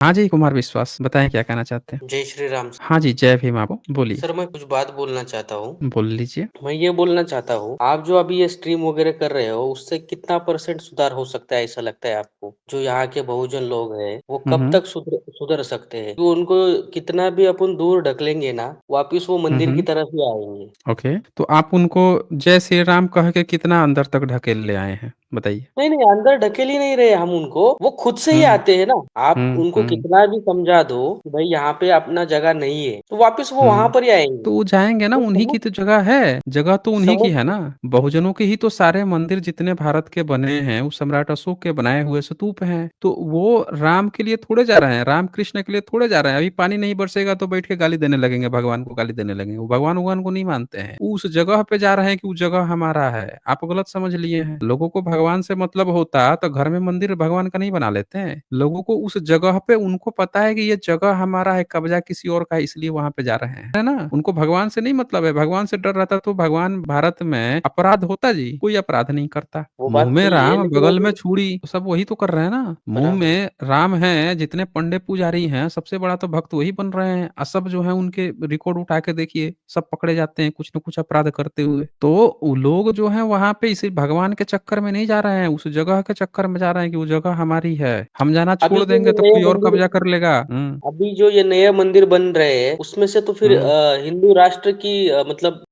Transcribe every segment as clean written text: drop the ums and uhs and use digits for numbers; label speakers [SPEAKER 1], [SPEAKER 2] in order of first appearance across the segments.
[SPEAKER 1] हाँ जी, कुमार विश्वास, बताएँ क्या कहना चाहते हैं?
[SPEAKER 2] जय श्री राम।
[SPEAKER 1] हाँ जी, जय भीम आपको, बोलिए।
[SPEAKER 2] सर मैं कुछ बात बोलना चाहता हूँ।
[SPEAKER 1] बोल लीजिए।
[SPEAKER 2] मैं ये बोलना चाहता हूँ, आप जो अभी ये स्ट्रीम वगैरह कर रहे हो, उससे कितना % सुधार हो सकता है ऐसा लगता है आपको? जो यहाँ के बहुजन लोग हैं, वो
[SPEAKER 1] हुँ,
[SPEAKER 2] कब
[SPEAKER 1] हुँ।
[SPEAKER 2] तक सुधर सकते हैं? तो उनको कितना भी अपन दूर ढकेलेंगे ना, वापिस वो
[SPEAKER 1] हुँ,
[SPEAKER 2] मंदिर की
[SPEAKER 1] हुँ।
[SPEAKER 2] तरफ ही आएँगे।
[SPEAKER 1] ओके, तो आप उनको जय श्री राम कह के कितना अंदर तक ढकेल ले आए हैं? बताइए।
[SPEAKER 2] नहीं, नहीं, अंदर ढकेल ही नहीं रहे हम उनको, वो खुद से ही
[SPEAKER 1] हुँ,
[SPEAKER 2] आते हैं ना। आप
[SPEAKER 1] हुँ,
[SPEAKER 2] उनको
[SPEAKER 1] हुँ,
[SPEAKER 2] कितना भी समझा दो कि भाई यहाँ पे अपना जगह नहीं है, तो वापिस वो वहाँ
[SPEAKER 1] हुँ।
[SPEAKER 2] पर ही आएँगे।
[SPEAKER 1] तो वो जाएँगे ना,
[SPEAKER 2] तो
[SPEAKER 1] उन्हीं की
[SPEAKER 2] समझ
[SPEAKER 1] तो जगह है, जगह तो उन्हीं की
[SPEAKER 2] समझ
[SPEAKER 1] है ना। बहुजनों के ही तो सारे मंदिर जितने भारत के बने हैं, वो सम्राट अशोक के बनाए हुए स्तूप हैं। तो वो राम के लिए थोड़े जा रहे हैं, राम कृष्ण के लिए थोड़े जा रहे हैं। अभी पानी नहीं बरसेगा तो बैठ के गाली देने लगेंगे, भगवान को गाली देने लगेंगे। वो भगवान-वगवान को नहीं मानते हैं। वो उस जगह पे जा रहे हैं कि वो जगह हमारा है। आप गलत समझ लिए हैं। लोगों को भगवान से मतलब होता तो घर में मंदिर भगवान का नहीं बना लेते हैं। लोगों को उस जगह पे उनको पता है कि ये जगह हमारा है, कब्जा किसी और का है, इसलिए वहाँ पे जा रहे हैं। है ना? उनको भगवान से नहीं मतलब है। भगवान से डर रहता तो भगवान भारत में अपराध होता जी? कोई अपराध नहीं करता।
[SPEAKER 2] वो
[SPEAKER 1] मुँह
[SPEAKER 2] बात
[SPEAKER 1] में
[SPEAKER 2] सही है,
[SPEAKER 1] राम,
[SPEAKER 2] लेकिन
[SPEAKER 1] बगल में
[SPEAKER 2] अभी
[SPEAKER 1] छुरी, तो सब वही तो कर रहे हैं ना। मुँह
[SPEAKER 2] बराबर।
[SPEAKER 1] में राम है, जितने पंडे पुजारी हैं, सबसे बड़ा तो भक्त वही बन रहे हैं। सब जो है उनके रिकॉर्ड उठा के देखिए, सब पकड़े जाते हैं कुछ न कुछ अपराध करते हुए। तो वो लोग जो हैं वहाँ पे इसी भगवान के चक्कर में नहीं जा रहे हैं, उस जगह के चक्कर में जा रहे हैं कि वो जगह हमारी है। हम जाना
[SPEAKER 2] अभी
[SPEAKER 1] छोड़
[SPEAKER 2] जो
[SPEAKER 1] देंगे
[SPEAKER 2] ये
[SPEAKER 1] तो
[SPEAKER 2] नए
[SPEAKER 1] कोई और
[SPEAKER 2] मंदिर
[SPEAKER 1] कब्जा कर लेगा। हुँ,
[SPEAKER 2] अभी जो ये नए मंदिर बन रहे हैं, उसमें से तो फिर
[SPEAKER 1] हुँ।
[SPEAKER 2] हिंदू राष्ट्र की मतलब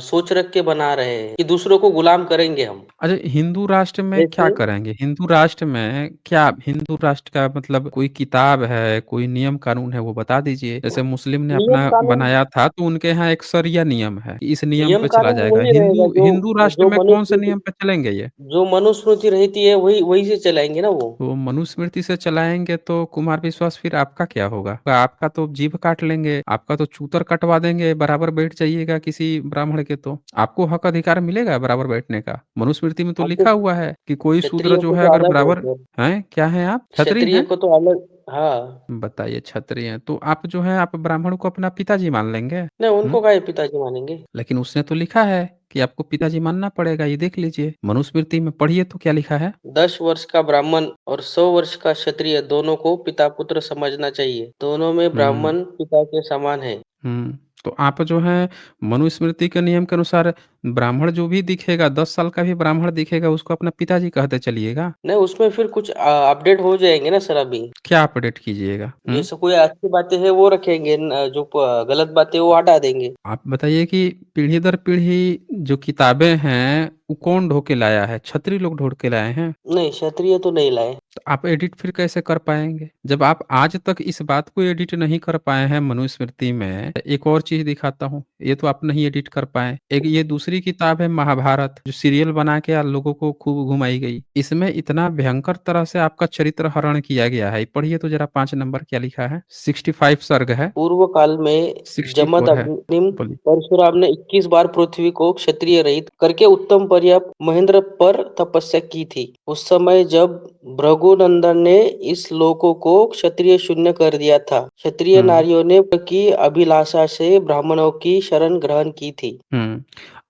[SPEAKER 2] सोच रख के बना रहे हैं कि दूसरों को गुलाम करेंगे हम।
[SPEAKER 1] अच्छा, हिंदू राष्ट्र में क्या
[SPEAKER 2] जैसे
[SPEAKER 1] करेंगे? हिंदू राष्ट्र में क्या हिंदू राष्ट्र का मतलब कोई किताब है, कोई नियम कानून है वो बता दीजिए। जैसे मुस्लिम ने
[SPEAKER 2] नियम
[SPEAKER 1] अपना
[SPEAKER 2] कानून
[SPEAKER 1] बनाया था तो उनके यहाँ एक शरिया नियम है, कि इस नियम
[SPEAKER 2] नियम
[SPEAKER 1] पे चला
[SPEAKER 2] कानून
[SPEAKER 1] जाएगा।
[SPEAKER 2] वही रहेगा
[SPEAKER 1] हिंदू हिंदू राष्ट्र में कौन से नियम पे चलेंगे ये?
[SPEAKER 2] जो मनुस्मृति रहती है वही वही से चलाएंगे ना वो।
[SPEAKER 1] तो मनुस्मृति से चलाएँगे तो कुमार विश्वास फिर आपका क्या होगा? आपका तो जीभ काट लेंगे, आपका तो चूतर कटवा देंगे, बराबर बैठ जाइएगा किसी ब्राह्मण के तो। आपको हक अधिकार मिलेगा बराबर बैठने का? मनुस्मृति में तो
[SPEAKER 2] हम तो
[SPEAKER 1] लिखा हुआ है कि कोई शूद्र
[SPEAKER 2] क्षत्रियों
[SPEAKER 1] जो
[SPEAKER 2] को
[SPEAKER 1] है
[SPEAKER 2] तो
[SPEAKER 1] अगर
[SPEAKER 2] अलग है
[SPEAKER 1] बराबर
[SPEAKER 2] सर।
[SPEAKER 1] हैं? क्या हैं आप? क्षत्रिय
[SPEAKER 2] क्षत्रिय
[SPEAKER 1] हैं?
[SPEAKER 2] को तो अलग। हाँ।
[SPEAKER 1] बताइए क्षत्रिय हैं, तो आप जो हैं आप ब्राह्मण को अपना पिताजी मान लेंगे?
[SPEAKER 2] नहीं,
[SPEAKER 1] हुँ?
[SPEAKER 2] उनको काहे पिताजी मानेंगे।
[SPEAKER 1] लेकिन उसने तो लिखा है कि आपको पिताजी मानना पड़ेगा, ये देख लीजिए। मनुस्मृति में पढ़िए तो क्या लिखा है?
[SPEAKER 2] 10 वर्ष का ब्राह्मण और 100 वर्ष का क्षत्रिय दोनों को पिता पुत्र समझना चाहिए। दोनों में
[SPEAKER 1] हुँ।
[SPEAKER 2] ब्राह्मण पिता के समान है।
[SPEAKER 1] हुँ। तो आप जो है मनुस्मृति के नियम के अनुसार ब्राह्मण जो भी दिखेगा 10 साल का भी ब्राह्मण दिखेगा उसको अपना पिताजी कहते चलिएगा।
[SPEAKER 2] नहीं, उसमें फिर कुछ अपडेट हो जाएंगे ना सर अभी।
[SPEAKER 1] क्या अपडेट कीजिएगा? हुँ?
[SPEAKER 2] जैसे कोई अच्छी बातें हैं वो रखेंगे, जो गलत बातें हैं वो हटा देंगे।
[SPEAKER 1] आप बताइए कि पीढ़ी दर पीढ़ी जो किताबें हैं वो कौन ढो के लाया है? क्षत्रिय लोग ढो के लाए हैं।
[SPEAKER 2] नहीं, क्षत्रिय तो नहीं लाए।
[SPEAKER 1] तो आप एडिट फिर कैसे कर पाएँगे? जब आप आज तक इस बात को एडिट नहीं कर पाए हैं मनुस्मृति में, एक और चीज़ दिखाता हूँ, ये तो आप नहीं एडिट कर पाए। एक ये दूसरी किताब है महाभारत, जो सीरियल बना के लोगों को खूब घुमाई गई। इसमें इतना भयंकर तरह से आपका चरित्र हरण किया गया है। पढ़िए तो ज़रा 5 नंबर क्या लिखा है? 65 सर्ग है,
[SPEAKER 2] पूर्व काल में
[SPEAKER 1] 64 है।
[SPEAKER 2] जमदग्नि
[SPEAKER 1] बोलिए।
[SPEAKER 2] परशुराम ने 21 बार पृथ्वी को क्षत्रिय रहित करके उत्तम पर्याप्त महेंद्र पर तपस्या की थी। उस समय जब भृगुनंदन ने इस लोकों को क्षत्रिय शून्य कर दिया था, क्षत्रिय
[SPEAKER 1] हुँ।
[SPEAKER 2] नारियों ने की अभिलाषा से ब्राह्मणों की शरण ग्रहण की थी।
[SPEAKER 1] हुँ।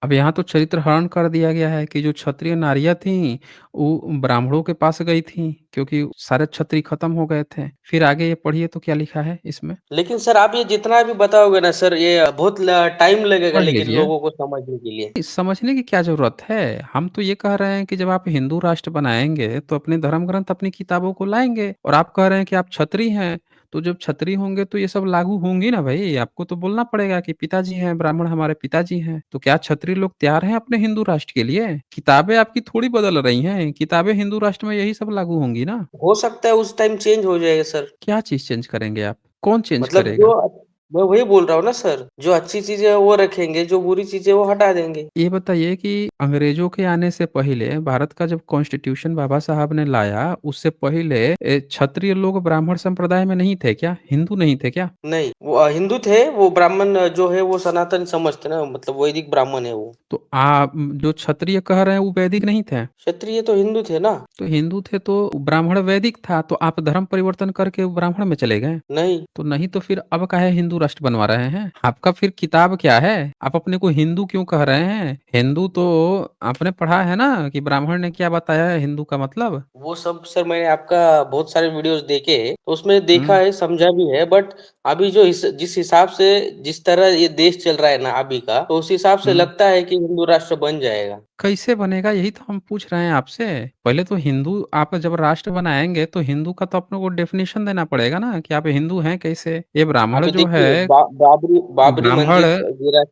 [SPEAKER 1] अब यहाँ तो चरित्र हरण कर दिया गया है कि जो क्षत्रिय नारियाँ थीं, वो ब्राह्मणों के पास गई थीं, क्योंकि सारे क्षत्रिय खत्म हो गए थे। फिर आगे ये पढ़िए तो क्या लिखा है इसमें?
[SPEAKER 2] लेकिन सर आप ये जितना भी बताओगे ना सर, ये बहुत टाइम लगेगा
[SPEAKER 1] पढ़
[SPEAKER 2] लेकिन
[SPEAKER 1] लीजिए।
[SPEAKER 2] लोगों को समझने के लिए।
[SPEAKER 1] समझने की क्या ज़रूरत है? हम तो ये कह रहे हैं कि जब आप हिंदू राष्ट्र बनाएँगे, तो अपने धर्म ग्रंथ, अपनी किताबों को लाएँगे और आप कह रहे हैं कि आप क्षत्रिय हैं, तो जब क्षत्रिय होंगे तो ये सब लागू होंगी ना भई। आपको तो बोलना पड़ेगा कि पिताजी हैं, ब्राह्मण हमारे पिताजी हैं। तो क्या क्षत्रिय लोग तैयार हैं अपने हिंदू राष्ट्र के लिए? किताबें आपकी थोड़ी बदल रही हैं, किताबें हिंदू राष्ट्र में यही सब लागू होंगी ना।
[SPEAKER 2] हो सकता है उस टाइम चेंज हो जाएगा सर।
[SPEAKER 1] क्या चीज़ चेंज करेंगे आप? कौन चेंज
[SPEAKER 2] मतलब
[SPEAKER 1] करेगा?
[SPEAKER 2] मैं वही बोल रहा हूँ ना सर, जो अच्छी चीज़ें हैं वो रखेंगे, जो बुरी चीज़ें हैं वो हटा देंगे।
[SPEAKER 1] ये बताइए कि अंग्रेजों के आने से पहले भारत का जब कॉन्स्टिट्यूशन बाबा साहब ने लाया, उससे पहले क्षत्रिय लोग ब्राह्मण संप्रदाय में नहीं थे क्या? हिंदू नहीं थे क्या?
[SPEAKER 2] नहीं, वो हिंदू थे, वो ब्राह्मण जो है वो सनातन समझते ना, मतलब वैदिक ब्राह्मण है वो।
[SPEAKER 1] तो आप जो क्षत्रिय कह रहे हैं वो वैदिक नहीं थे?
[SPEAKER 2] क्षत्रिय तो हिंदू थे ना?
[SPEAKER 1] तो हिंदू थे तो ब्राह्मण वैदिक था, तो आप धर्म परिवर्तन करके ब्राह्मण में चले गए?
[SPEAKER 2] नहीं।
[SPEAKER 1] तो नहीं तो फिर अब काहे हिंदू हिंदू राष्ट्र बनवा रहे हैं? आपका फिर किताब क्या है? आप अपने को हिंदू क्यों कह रहे हैं? हिंदू तो आपने पढ़ा है ना कि ब्राह्मण ने क्या बताया है हिंदू का मतलब?
[SPEAKER 2] वो सब सर मैंने आपका बहुत सारे वीडियोस देखे हैं, तो उसमें देखा
[SPEAKER 1] हम्म।
[SPEAKER 2] है, समझा भी है, बट अभी जो जिस हिसाब से जिस तरह ये देश चल रहा है ना अभी का, तो उस हिसाब से
[SPEAKER 1] हम्म।
[SPEAKER 2] लगता है कि हिंदू राष्ट्र बन जाएगा।
[SPEAKER 1] कैसे बनेगा यही तो हम पूछ रहे हैं आपसे। पहले तो हिंदू आप जब राष्ट्र बनाएंगे तो हिंदू का तो अपने को डेफिनेशन देना पड़ेगा ना कि आप हिंदू हैं कैसे। ये ब्राह्मण
[SPEAKER 2] अभी
[SPEAKER 1] जो है,
[SPEAKER 2] देखिए बाबरी बाबरी
[SPEAKER 1] ब्राह्मण
[SPEAKER 2] मंदिर गिरा,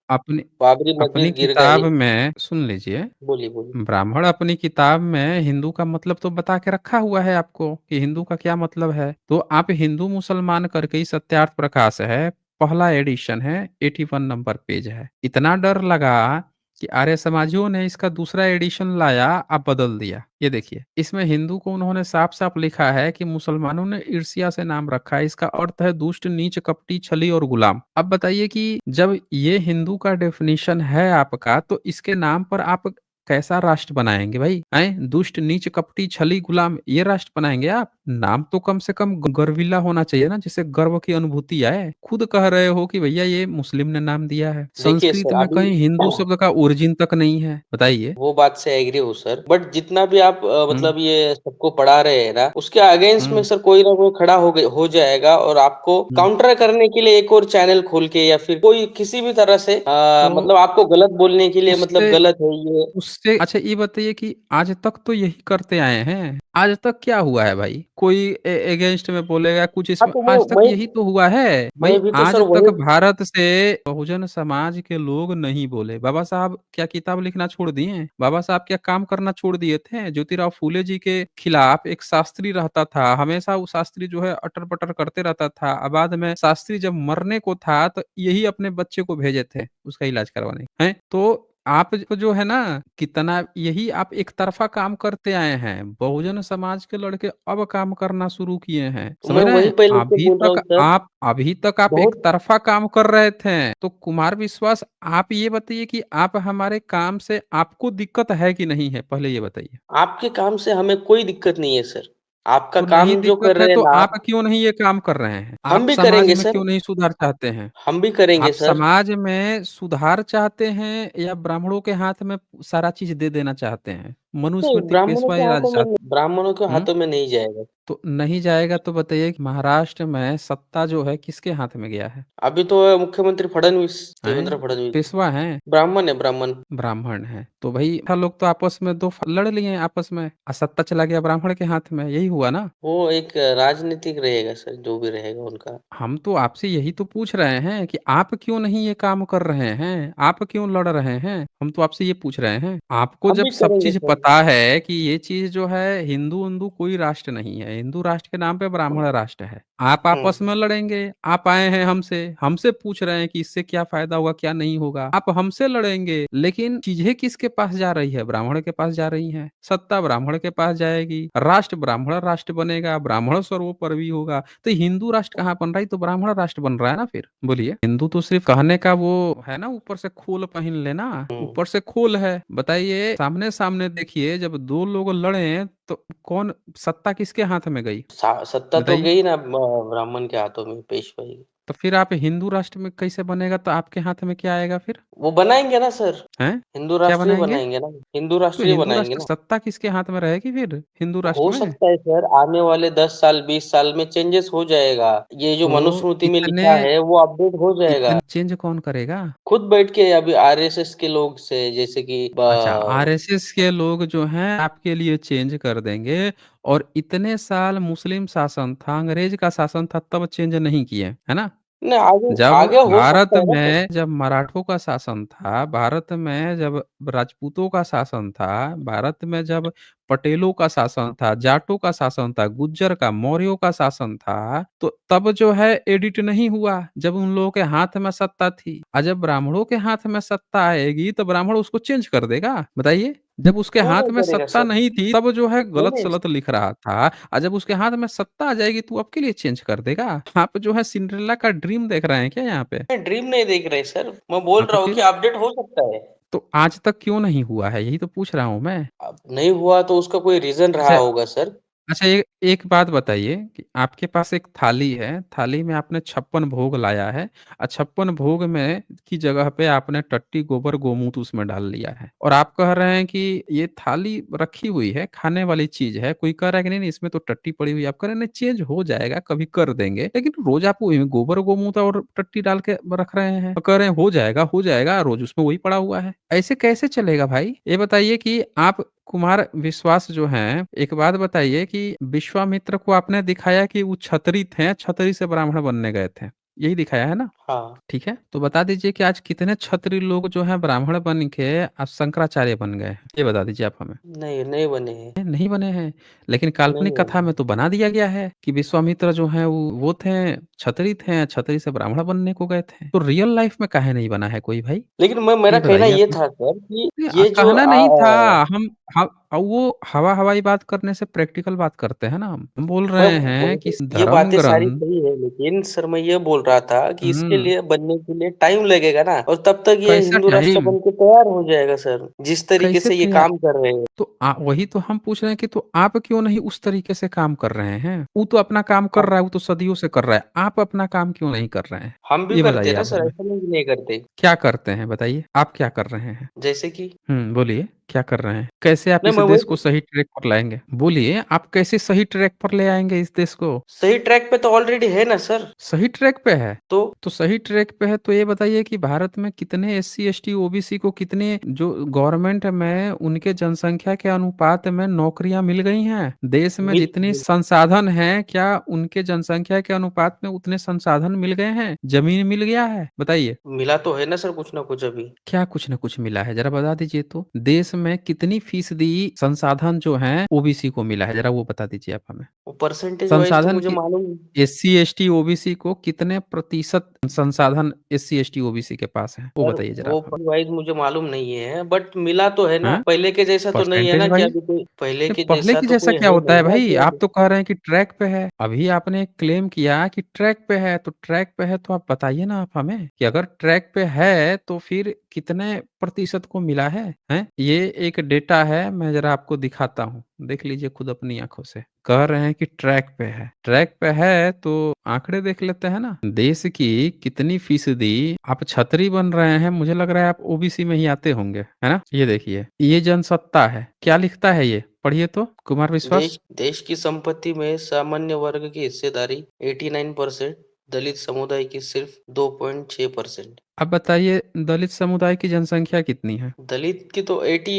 [SPEAKER 1] अपनी
[SPEAKER 2] बाबरी
[SPEAKER 1] अपनी
[SPEAKER 2] मस्जिद गिर
[SPEAKER 1] किताब
[SPEAKER 2] गई।
[SPEAKER 1] में सुन लीजिए।
[SPEAKER 2] बोलिए बोलिए।
[SPEAKER 1] ब्राह्मण अपनी किताब में हिंदू का मतलब तो बता के रखा हुआ है आपको कि हिंदू का क्या मतलब है। तो आप हिंदू मुसलमान करके ही सत्यार्थ प्रकाश है, पहला एडिशन है, 81 नंबर पेज है। इतना डर लगा कि आर्य समाजियों ने इसका दूसरा एडिशन लाया, आप बदल दिया। ये देखिए इसमें हिंदू को उन्होंने साफ साफ लिखा है कि मुसलमानों ने ईर्ष्या से नाम रखा है, इसका अर्थ है दुष्ट नीच कपटी छली और गुलाम। अब बताइए कि जब ये हिंदू का डेफिनेशन है आपका, तो इसके नाम पर आप कैसा राष्ट्र बनाएंगे भाई? हैं दुष्ट नीच कपटी छली गुलाम, ये राष्ट्र बनाएंगे आप? नाम तो कम से कम गर्विला होना चाहिए ना, जिससे गर्व की अनुभूति आए। खुद कह रहे हो कि भैया ये मुस्लिम ने नाम दिया है,
[SPEAKER 2] देखिए
[SPEAKER 1] संस्कृत
[SPEAKER 2] सर
[SPEAKER 1] में
[SPEAKER 2] अभी
[SPEAKER 1] कहीं हिंदू शब्द का ओरिजिन तक नहीं है, बताइए।
[SPEAKER 2] वो बात से एग्री हूँ सर, बट जितना भी आप
[SPEAKER 1] हम्म।
[SPEAKER 2] मतलब ये सबको पढ़ा रहे हैं ना, उसके अगेंस्ट में
[SPEAKER 1] हम्म।
[SPEAKER 2] सर कोई ना कोई खड़ा हो जाएगा, और आपको
[SPEAKER 1] हम्म।
[SPEAKER 2] काउंटर करने के लिए एक और चैनल खोल के या फिर कोई किसी भी तरह से
[SPEAKER 1] तो
[SPEAKER 2] मतलब आपको गलत बोलने के लिए, मतलब
[SPEAKER 1] उससे
[SPEAKER 2] गलत है ये।
[SPEAKER 1] उससे अच्छा ये बताइए कि आज तक तो यही करते आए हैं। आज तक क्या हुआ है भाई? कोई अगेंस्ट में बोलेगा कुछ
[SPEAKER 2] हाँ
[SPEAKER 1] इसमें,
[SPEAKER 2] तो
[SPEAKER 1] आज तक यही तो हुआ है भाई।
[SPEAKER 2] मैं भी तो
[SPEAKER 1] आज
[SPEAKER 2] सर
[SPEAKER 1] तक
[SPEAKER 2] वही।
[SPEAKER 1] भारत से बहुजन समाज के लोग नहीं बोले। बाबा साहब क्या किताब लिखना छोड़ दिए? बाबा साहब क्या काम करना छोड़ दिए थे? ज्योतिराव फूले जी के खिलाफ एक शास्त्री रहता था, हमेशा वो शास्त्री जो है अटर पटर करते रहता था। अब बाद में शास्त्री जब मरने को था तो यही अपने बच्चे को भेजे थे उसका इलाज करवाने हैं। तो आप जो है ना, कितना यही आप एक तरफा काम करते आए हैं। बहुजन समाज के लड़के अब काम करना शुरू किए हैं,
[SPEAKER 2] तो मैं
[SPEAKER 1] समझ रहे
[SPEAKER 2] वही
[SPEAKER 1] हैं?
[SPEAKER 2] पहले से
[SPEAKER 1] अभी
[SPEAKER 2] बोल रहा
[SPEAKER 1] तक
[SPEAKER 2] हूँ सर।
[SPEAKER 1] आप अभी तक आप एक
[SPEAKER 2] बहुत
[SPEAKER 1] तरफा काम कर रहे थे। तो कुमार विश्वास, आप ये बताइए कि आप हमारे काम से आपको दिक्कत है कि नहीं है, पहले ये बताइए।
[SPEAKER 2] आपके काम से हमें कोई दिक्कत नहीं है सर। आपका
[SPEAKER 1] तो नहीं
[SPEAKER 2] काम जो कर
[SPEAKER 1] दिक्कत है
[SPEAKER 2] रहे हैं
[SPEAKER 1] तो
[SPEAKER 2] ना
[SPEAKER 1] आप
[SPEAKER 2] आप,
[SPEAKER 1] क्यों नहीं ये काम कर रहे हैं?
[SPEAKER 2] हम
[SPEAKER 1] आप
[SPEAKER 2] भी
[SPEAKER 1] समाज
[SPEAKER 2] करेंगे
[SPEAKER 1] में
[SPEAKER 2] सर।
[SPEAKER 1] क्यों नहीं सुधार चाहते हैं?
[SPEAKER 2] हम भी करेंगे
[SPEAKER 1] आप
[SPEAKER 2] सर।
[SPEAKER 1] समाज में सुधार चाहते हैं या ब्राह्मणों के हाथ में सारा चीज दे देना चाहते हैं?
[SPEAKER 2] नहीं,
[SPEAKER 1] मनुस्मृति पेशवाई राज चाहते
[SPEAKER 2] ब्राह्मणों के
[SPEAKER 1] हैं?
[SPEAKER 2] हाथों में नहीं जाएगा।
[SPEAKER 1] तो नहीं जाएगा तो बताइए कि महाराष्ट्र में सत्ता जो है किसके हाथ में गया है?
[SPEAKER 2] अभी तो मुख्यमंत्री फडणवीस, देवेंद्र
[SPEAKER 1] हैं?
[SPEAKER 2] फडणवीस।
[SPEAKER 1] पेशवा हैं?
[SPEAKER 2] ब्राह्मण है, ब्राह्मण।
[SPEAKER 1] ब्राह्मण है तो भाई था, लोग तो आपस में लड़ लिए आपस में, और सत्ता चला गया ब्राह्मण के हाथ में, यही हुआ ना।
[SPEAKER 2] वो एक राजनीतिक रहेगा सर, जो भी रहेगा उनका।
[SPEAKER 1] हम तो आपसे यही तो पूछ रहे हैं कि आप क्यों नहीं ये काम कर रहे हैं, आप क्यों लड़ रहे हैं। हम तो आपसे ये पूछ रहे हैं। आपको
[SPEAKER 2] हम
[SPEAKER 1] जब
[SPEAKER 2] भी
[SPEAKER 1] सब
[SPEAKER 2] करेंगे
[SPEAKER 1] चीज
[SPEAKER 2] सर।
[SPEAKER 1] पता है कि ये चीज जो है हिंदू हिंदू कोई राष्ट्र नहीं है, हिंदू राष्ट्र के नाम पे ब्राह्मण राष्ट्र है, आप आपस
[SPEAKER 2] हम्म।
[SPEAKER 1] में लड़ेंगे। आप आए हैं हमसे हमसे पूछ रहे हैं कि इससे क्या फायदा होगा क्या नहीं होगा, आप हमसे लड़ेंगे। लेकिन चीजें किसके पास जा रही है? ब्राह्मण के पास जा रही है। सत्ता ब्राह्मण के पास जाएगी, राष्ट्र ब्राह्मण राष्ट्र बनेगा, ब्राह्मण सर्वोपरि होगा। तो हिंदू राष्ट्र कहाँ बन रहा है? तो ब्राह्मण राष्ट्र बन रहा है ना। फिर बोलिए, हिंदू तो सिर्फ कहने का वो है ना, ऊपर से खोल पहन लेना,
[SPEAKER 2] हम्म।
[SPEAKER 1] ऊपर से खोल है। बताइए सामने सामने देखिए, जब दो लोग लड़े तो कौन सत्ता किसके हाथ में गई?
[SPEAKER 2] सत्ता तो
[SPEAKER 1] बताइए।
[SPEAKER 2] गई ना ब्राह्मण के हाथों में, पेशवाई।
[SPEAKER 1] तो फिर आप हिंदू राष्ट्र में कैसे बनेगा? तो आपके हाथ में क्या आएगा फिर?
[SPEAKER 2] वो बनाएंगे ना सर।
[SPEAKER 1] हैं?
[SPEAKER 2] हिंदू
[SPEAKER 1] क्या
[SPEAKER 2] राष्ट्रीय
[SPEAKER 1] बनाएंगे?
[SPEAKER 2] बनाएंगे ना। हिंदू
[SPEAKER 1] तो
[SPEAKER 2] राष्ट्रीय
[SPEAKER 1] हिंदू
[SPEAKER 2] बनाएंगे
[SPEAKER 1] राष्ट्र
[SPEAKER 2] ना।
[SPEAKER 1] सत्ता किसके हाथ में रहेगी फिर हिंदू राष्ट्र
[SPEAKER 2] हो
[SPEAKER 1] में?
[SPEAKER 2] सकता है सर, आने वाले 10 साल 20 साल में चेंजेस हो जाएगा। ये जो
[SPEAKER 1] तो
[SPEAKER 2] मनुस्मृति में
[SPEAKER 1] इतने
[SPEAKER 2] लिखा है वो अपडेट हो जाएगा।
[SPEAKER 1] इतने चेंज कौन करेगा?
[SPEAKER 2] खुद बैठ के अभी आरएसएस के लोग से, जैसे कि
[SPEAKER 1] अच्छा, आरएसएस के लोग जो हैं आपके लिए चेंज कर देंगे। और इतने साल मुस्लिम शासन था, अंग्रेज का शासन था, तब चेंज नहीं किए, है ना?
[SPEAKER 2] नहीं, आगे
[SPEAKER 1] जब
[SPEAKER 2] आगे हो
[SPEAKER 1] भारत
[SPEAKER 2] सकता है ना सर।
[SPEAKER 1] में जब मराठों का शासन था, भारत में जब राजपूतों का शासन था, भारत में जब पटेलों का शासन था, जाटों का शासन था, गुज्जर का, मौर्यों का शासन था, तो तब जो है एडिट नहीं हुआ जब उन लोगों के हाथ में सत्ता थी। और जब ब्राह्मणों के हाथ में सत्ता आएगी तो ब्राह्मण उसको चेंज कर देगा? बताइए। जब उसके
[SPEAKER 2] क्यों
[SPEAKER 1] हाथ
[SPEAKER 2] नहीं
[SPEAKER 1] में
[SPEAKER 2] करेगा
[SPEAKER 1] सत्ता
[SPEAKER 2] सर?
[SPEAKER 1] नहीं थी तब जो है
[SPEAKER 2] नहीं
[SPEAKER 1] गलत
[SPEAKER 2] नहीं।
[SPEAKER 1] सलत लिख रहा था, और जब उसके हाथ में सत्ता आ जाएगी तो आपके लिए चेंज कर देगा? आप जो है सिंड्रेला का ड्रीम देख रहे हैं क्या यहाँ पे?
[SPEAKER 2] ड्रीम नहीं देख रहे सर, मैं बोल
[SPEAKER 1] हाँ तो
[SPEAKER 2] रहा हूँ कि
[SPEAKER 1] फिर,
[SPEAKER 2] अपडेट हो सकता है।
[SPEAKER 1] तो आज तक क्यों नहीं हुआ है, यही तो पूछ रहा हूं मैं।
[SPEAKER 2] अब नहीं हुआ तो उसका कोई रीजन रहा
[SPEAKER 1] अच्छा,
[SPEAKER 2] होगा सर।
[SPEAKER 1] अच्छा, एक बात बताइए कि आपके पास एक थाली है, थाली में आपने 56 भोग लाया है, 56 भोग में की जगह पे आपने टट्टी, गोबर, गोमूत्र उसमें डाल लिया है और आप कह रहे हैं कि ये थाली रखी हुई है, खाने वाली चीज़ है, कोई कह रहा है कि नहीं-नहीं इसमें तो टट्टी पड़ी हुई है, आप कह रहे हैं नहीं चेंज हो जाएगा, कभी कर देंगे, लेकिन रोज़ आप वही गोबर, गोमूत्र और टट्टी डाल के रख रहे हैं और कह रहे हैं हो जाएगा, रोज़ उसमें वही पड़ा हुआ है। ऐसे कैसे चलेगा भाई? ये बताइए कि आप कुमार विश्वास जो हैं, एक बात बताइए कि विश्वामित्र को आपने दिखाया कि वो क्षत्रिय थे, क्षत्रिय से ब्राह्मण बनने गए थे। यही दिखाया है ना?
[SPEAKER 2] हाँ।
[SPEAKER 1] ठीक है? तो बता दीजिए कि आज कितने क्षत्रिय लोग जो हैं ब्राह्मण बन के आज शंकराचार्य बन गए हैं? ये बता दीजिए आप हमें।
[SPEAKER 2] नहीं, नहीं बने हैं।
[SPEAKER 1] नहीं बने हैं, लेकिन
[SPEAKER 2] नहीं
[SPEAKER 1] काल्पनिक कथा
[SPEAKER 2] बने।
[SPEAKER 1] में तो बना दिया गया है कि विश्वामित्र जो हैं वो थे, क्षत्रिय से ब्राह्मण बनने को गए थे। तो रियल लाइफ में काहे नहीं बना है कोई भाई?
[SPEAKER 2] लेकिन मैं मेरा
[SPEAKER 1] ये
[SPEAKER 2] कहना
[SPEAKER 1] बताइए
[SPEAKER 2] ये
[SPEAKER 1] आप।
[SPEAKER 2] था सर कि
[SPEAKER 1] नहीं
[SPEAKER 2] ये जो
[SPEAKER 1] कहना नहीं था। हम ह वो हवा-हवाई बात करने से प्रैक्टिकल बात करते हैं ना हम। हम बोल
[SPEAKER 2] मैं
[SPEAKER 1] रहे हैं कि
[SPEAKER 2] ये
[SPEAKER 1] धर्म
[SPEAKER 2] बातें सारी
[SPEAKER 1] ग्रंथ।
[SPEAKER 2] सही है, लेकिन सर मैं ये बोल रहा था कि इसके
[SPEAKER 1] हुँ,
[SPEAKER 2] लिए बनने के लिए टाइम लगेगा ना, और तब तक ये
[SPEAKER 1] कैसा
[SPEAKER 2] हिंदू राष्ट्र
[SPEAKER 1] टाइम?
[SPEAKER 2] बन के तैयार हो जाएगा सर, जिस तरीके
[SPEAKER 1] कैसे
[SPEAKER 2] से ये
[SPEAKER 1] तैयार?
[SPEAKER 2] काम कर रहे हैं।
[SPEAKER 1] तो वही तो हम पूछ रहे हैं कि तो आप क्यों नहीं उस तरीके से काम कर रहे हैं? वो तो अपना काम कर
[SPEAKER 2] हम
[SPEAKER 1] रहा है, वो तो सदियों से कर रहा है। आप अपना काम क्यों नहीं कर रहे हैं?
[SPEAKER 2] हम भी
[SPEAKER 1] ये
[SPEAKER 2] करते
[SPEAKER 1] बताइए
[SPEAKER 2] हैं ना
[SPEAKER 1] आप
[SPEAKER 2] सर,
[SPEAKER 1] हमें।
[SPEAKER 2] ऐसा नहीं कि नहीं करते।
[SPEAKER 1] क्या करते हैं बताइए? आप क्या कर रहे हैं?
[SPEAKER 2] जैसे कि
[SPEAKER 1] बोलिए, क्या कर रहे हैं? कैसे आप
[SPEAKER 2] नहीं
[SPEAKER 1] इस
[SPEAKER 2] मैं
[SPEAKER 1] देश को
[SPEAKER 2] वही
[SPEAKER 1] सही ट्रैक पर लाएँगे? बोलिए, आप कैसे सही ट्रैक पर ले आएँगे इस देश को?
[SPEAKER 2] सही ट्रैक पे तो ऑलरेडी है ना सर।
[SPEAKER 1] सही ट्रैक पे है?
[SPEAKER 2] तो
[SPEAKER 1] तो सही ट्रैक पे है तो ये बताइए कि भारत में कितने एससी, एसटी, ओबीसी को कितने जो गवर्नमेंट में उनके जनसंख्या के अनुपात में नौकरियाँ मिल गई हैं? देश में
[SPEAKER 2] मिल
[SPEAKER 1] जितनी
[SPEAKER 2] मिल
[SPEAKER 1] संसाधन हैं, क्या उनके जनसंख्या के अनुपात में उतने संसाधन मिल गए हैं? ज़मीन मिल गया है? बताइए।
[SPEAKER 2] मिला तो है ना सर कुछ ना कुछ अभी।
[SPEAKER 1] क्या कुछ न कुछ मिला है? ज़रा बता दीजिए तो? देश में कितनी फ़ीसदी संसाधन जो हैं ओबीसी को मिला है? ज़रा वो बता दीजिए आप हमें।
[SPEAKER 2] वो परसेंटेज वाइज़ तो
[SPEAKER 1] संसाधन
[SPEAKER 2] मुझे
[SPEAKER 1] की
[SPEAKER 2] मालूम
[SPEAKER 1] एससी, एसटी, ओबीसी को कितने प्रतिशत संसाधन एससी, एसटी, ओबीसी के पास हैं? वो
[SPEAKER 2] सर,
[SPEAKER 1] बताइए ज़रा
[SPEAKER 2] वो
[SPEAKER 1] आप हमें।
[SPEAKER 2] वाइज़ मुझे मालूम नहीं है, बट मिला तो है ना।
[SPEAKER 1] हैं?
[SPEAKER 2] पहले के जैसा तो नहीं है
[SPEAKER 1] परसेंटेज
[SPEAKER 2] ना कि
[SPEAKER 1] वाइज़?
[SPEAKER 2] अभी कोई पहले
[SPEAKER 1] ये
[SPEAKER 2] के
[SPEAKER 1] पहले
[SPEAKER 2] जैसा
[SPEAKER 1] की
[SPEAKER 2] तो
[SPEAKER 1] जैसा
[SPEAKER 2] कोई
[SPEAKER 1] क्या
[SPEAKER 2] है
[SPEAKER 1] होता है
[SPEAKER 2] नहीं ना
[SPEAKER 1] भाई?
[SPEAKER 2] कि
[SPEAKER 1] आप
[SPEAKER 2] अभी
[SPEAKER 1] तो कह रहे हैं कि ट्रैक पे है। अभी आपने क्लेम किया कि ट्रैक पे है, तो ट्रैक पे है तो आप बताइए ना आप हमें कि अगर ट्रैक पे है तो फिर कितने प्रतिशत को मिला है? हैं? ये एक डेटा है, मैं ज़रा आपको दिखाता हूँ। देख लीजिए खुद अपनी आँखों से। कह रहे हैं कि ट्रैक पे है। ट्रैक पे है तो आंकड़े देख लेते हैं ना। देश की कितनी फीसदी आप छतरी बन रहे हैं, मुझे लग रहा है आप ओबीसी में ही आते होंगे, है ना? ये देखिए, ये जनसत्ता है। क्या लिखता है ये? पढ़िए तो, कुमार विश्वास।
[SPEAKER 2] देश देश की संपत्ति में सामान्य वर्ग की हिस्सेदारी 89%, दलित समुदाय की सिर्फ 2.6%।
[SPEAKER 1] अब बताइए दलित समुदाय की जनसंख्या कितनी है?
[SPEAKER 2] दलित की तो 80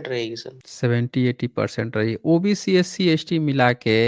[SPEAKER 2] रहेगी सर।
[SPEAKER 1] 70-80% रही। ओबीसी, एससी, एसटी मिला के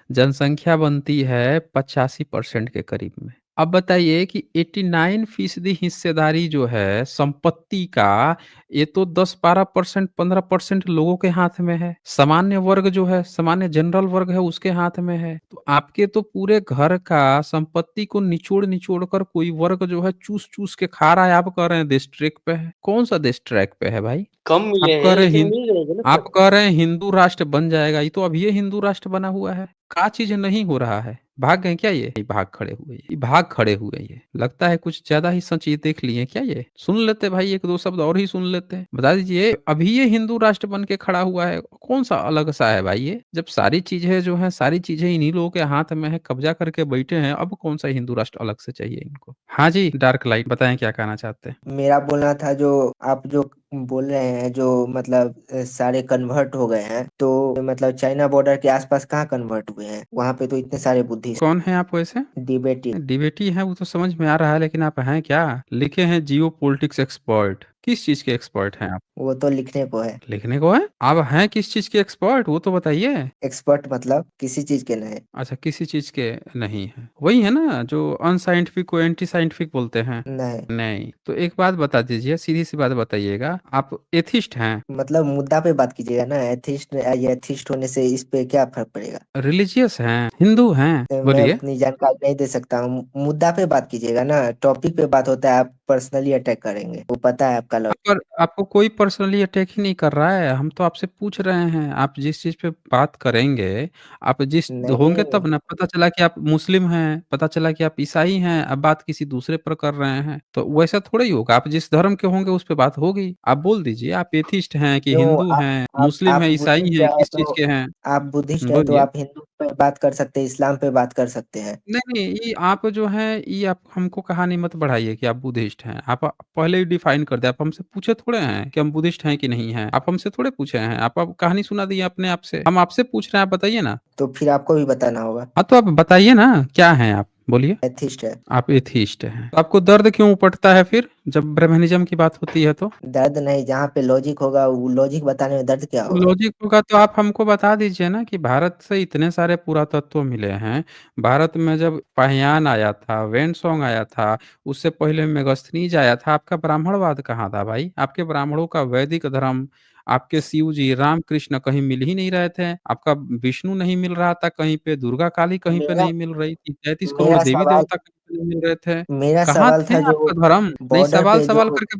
[SPEAKER 1] जनसंख्या बनती है 85% के करीब में। अब बताइए कि 89% हिस्सेदारी जो है संपत्ति का, ये तो 10-12%, 15% लोगों के हाथ में है। सामान्य वर्ग जो है, सामान्य जनरल वर्ग है उसके हाथ में है। तो आपके तो पूरे घर का संपत्ति को निचोड़-निचोड़ कर कोई वर्ग जो है चूस-चूस के खा रहा है। आप कह रहे हैं देश ट्रैक पे है। कौन-सा देश ट्रैक पे है भाई?
[SPEAKER 2] कम
[SPEAKER 1] आप
[SPEAKER 2] मिले
[SPEAKER 1] कह
[SPEAKER 2] हैं
[SPEAKER 1] रहे
[SPEAKER 2] लेकिन
[SPEAKER 1] हैं
[SPEAKER 2] मिल जाएगा ना
[SPEAKER 1] आप
[SPEAKER 2] सर।
[SPEAKER 1] कह रहे हैं हिंदू राष्ट्र बन जाएगा, ये तो अभी ये हिंदू राष्ट्र बना हुआ है। क्या चीज़ नहीं हो रहा है? भाग गए क्या ये? भाग खड़े हुए ये भाग खड़े हुए ये। लगता है कुछ ज़्यादा ही सच ये देख लिए क्या ये? सुन लेते भाई 1-2 शब्द और ही सुन लेते। बता दीजिए अभी ये हिंदू राष्ट्र बन के खड़ा हुआ है, कौन-सा अलग-सा है भाई ये? जब सारी चीज़ें जो हैं, सारी चीज़ें इन्हीं लोगों के हाथ में है, कब्ज़ा करके बैठे हैं, अब कौन-सा हिंदू राष्ट्र अलग से चाहिए इनको? हाँ जी, डार्क लाइट बताएँ क्या कहना चाहते हैं?
[SPEAKER 3] मेरा बोलना था जो आप जो बोल रहे हैं जो मतलब सारे कन्वर्ट हो गए हैं तो मतलब चाइना बॉर्डर के आसपास कहाँ कन्वर्ट हुए हैं? वहाँ पे तो इतने सारे बुद्धिस्ट
[SPEAKER 1] कौन है आप वैसे?
[SPEAKER 3] डिबेटी
[SPEAKER 1] डिबेटी हैं वो तो समझ में आ रहा है, लेकिन आप हैं क्या? लिखे हैं जियोपॉलिटिक्स एक्सपर्ट। किस चीज़ के एक्सपर्ट हैं आप?
[SPEAKER 3] वो तो लिखने को है।
[SPEAKER 1] लिखने को है? आप हैं किस चीज़ के एक्सपर्ट वो तो बताइए?
[SPEAKER 3] एक्सपर्ट मतलब किसी चीज के नहीं।
[SPEAKER 1] अच्छा किसी चीज़ के नहीं हैं। वही है ना जो अनसाइंटिफिक को एंटी साइंटिफिक बोलते हैं?
[SPEAKER 3] नहीं,
[SPEAKER 1] नहीं। तो एक बात बता दीजिए, सीधी-सी बात बताइएगा, आप एथिस्ट हैं?
[SPEAKER 3] मतलब मुद्दा पे बात कीजिएगा ना। एथिस्ट या एथिस्ट होने से इस पे क्या फर्क पड़ेगा?
[SPEAKER 1] रिलिजियस हैं? हिंदू हैं?
[SPEAKER 3] मैं
[SPEAKER 1] बोलिए।
[SPEAKER 3] उतनी जानकारी नहीं दे सकता हूँ। मुद्दा पे बात कीजिएगा ना, टॉपिक पे बात होता है। आप पर्सनली अटैक करेंगे, वो पता है आपका लॉजिक।
[SPEAKER 1] पर आपको कोई पर्सनली अटैक ही नहीं कर रहा है, हम तो आपसे पूछ रहे हैं, आप जिस चीज़ पे बात करेंगे, आप जिस होंगे
[SPEAKER 3] नहीं,
[SPEAKER 1] तब ना, पता चला कि आप मुस्लिम हैं, पता चला कि आप ईसाई हैं, अब बात किसी दूसरे पर कर रहे हैं, तो वैसा थोड़ा ही होगा, आप जिस धर्म के होंगे उस पे बात होगी। आप बोल दीजिए आप एथिस्ट हैं कि
[SPEAKER 3] क्यों
[SPEAKER 1] हिंदू
[SPEAKER 3] आप
[SPEAKER 1] हैं,
[SPEAKER 3] आप
[SPEAKER 1] मुस्लिम
[SPEAKER 3] आप
[SPEAKER 1] हैं, ईसाई
[SPEAKER 3] बुद्धिस्ट
[SPEAKER 1] हैं,
[SPEAKER 3] है
[SPEAKER 1] किस
[SPEAKER 3] तो
[SPEAKER 1] चीज़ के हैं?
[SPEAKER 3] आप बुद्धिस्ट है तो
[SPEAKER 1] बोलिए।
[SPEAKER 3] आप हिंदू पे बात कर सकते हैं, इस्लाम पे बात कर सकते हैं।
[SPEAKER 1] नहीं, नहीं, ये आप जो हैं, ये आप हमको कहानी मत बढ़ाइए कि आप बुद्धिस्ट हैं। आप पहले ही डिफाइन कर दें। आप हमसे पूछे थोड़े हैं कि हम बुद्धिस्ट हैं कि नहीं हैं। आप हमसे थोड़े पूछे हैं। आप अब कहानी सुना दिए अपने आप से। हम आपसे पूछ रहे हैं, आप बताइए ना।
[SPEAKER 3] तो फिर आपको भी बताना होगा।
[SPEAKER 1] हाँ, तो आप बताइए ना, क्या हैं आप? बोलिए।
[SPEAKER 3] एथिस्ट है।
[SPEAKER 1] आप एथीस्ट हैं। तो आपको दर्द क्यों उपड़ता है फिर, जब ब्रह्मनिज़्म की बात होती है तो?
[SPEAKER 3] दर्द नहीं, जहाँ पे लॉजिक होगा वो लॉजिक बताने में दर्द क्या होगा।
[SPEAKER 1] लॉजिक होगा तो आप हमको बता दीजिए ना कि भारत से इतने सारे पुरातत्व मिले हैं। भारत में जब फाहियान आया था, वेनसोंग आया था, उससे पहले मेगास्थनीज आया था, आपका ब्राह्मणवाद कहाँ था भाई? आपके ब्राह्मणों का वैदिक धर्म, आपके शिव जी, रामकृष्ण कहीं मिल ही नहीं रहे थे। आपका विष्णु नहीं मिल रहा था कहीं पे, दुर्गा काली कहीं पे
[SPEAKER 3] मेरा
[SPEAKER 1] नहीं मिल रही थी, 33 करोड़
[SPEAKER 3] मेरा सवाल
[SPEAKER 1] देवी-देवता कहीं पे नहीं मिल रहे थे।
[SPEAKER 3] मेरा
[SPEAKER 1] कहाँ
[SPEAKER 3] सवाल
[SPEAKER 1] थे
[SPEAKER 3] था जो
[SPEAKER 1] आपका धर्म? नहीं,
[SPEAKER 3] बॉर्डर पे
[SPEAKER 1] सवाल-सवाल
[SPEAKER 3] जो
[SPEAKER 1] करके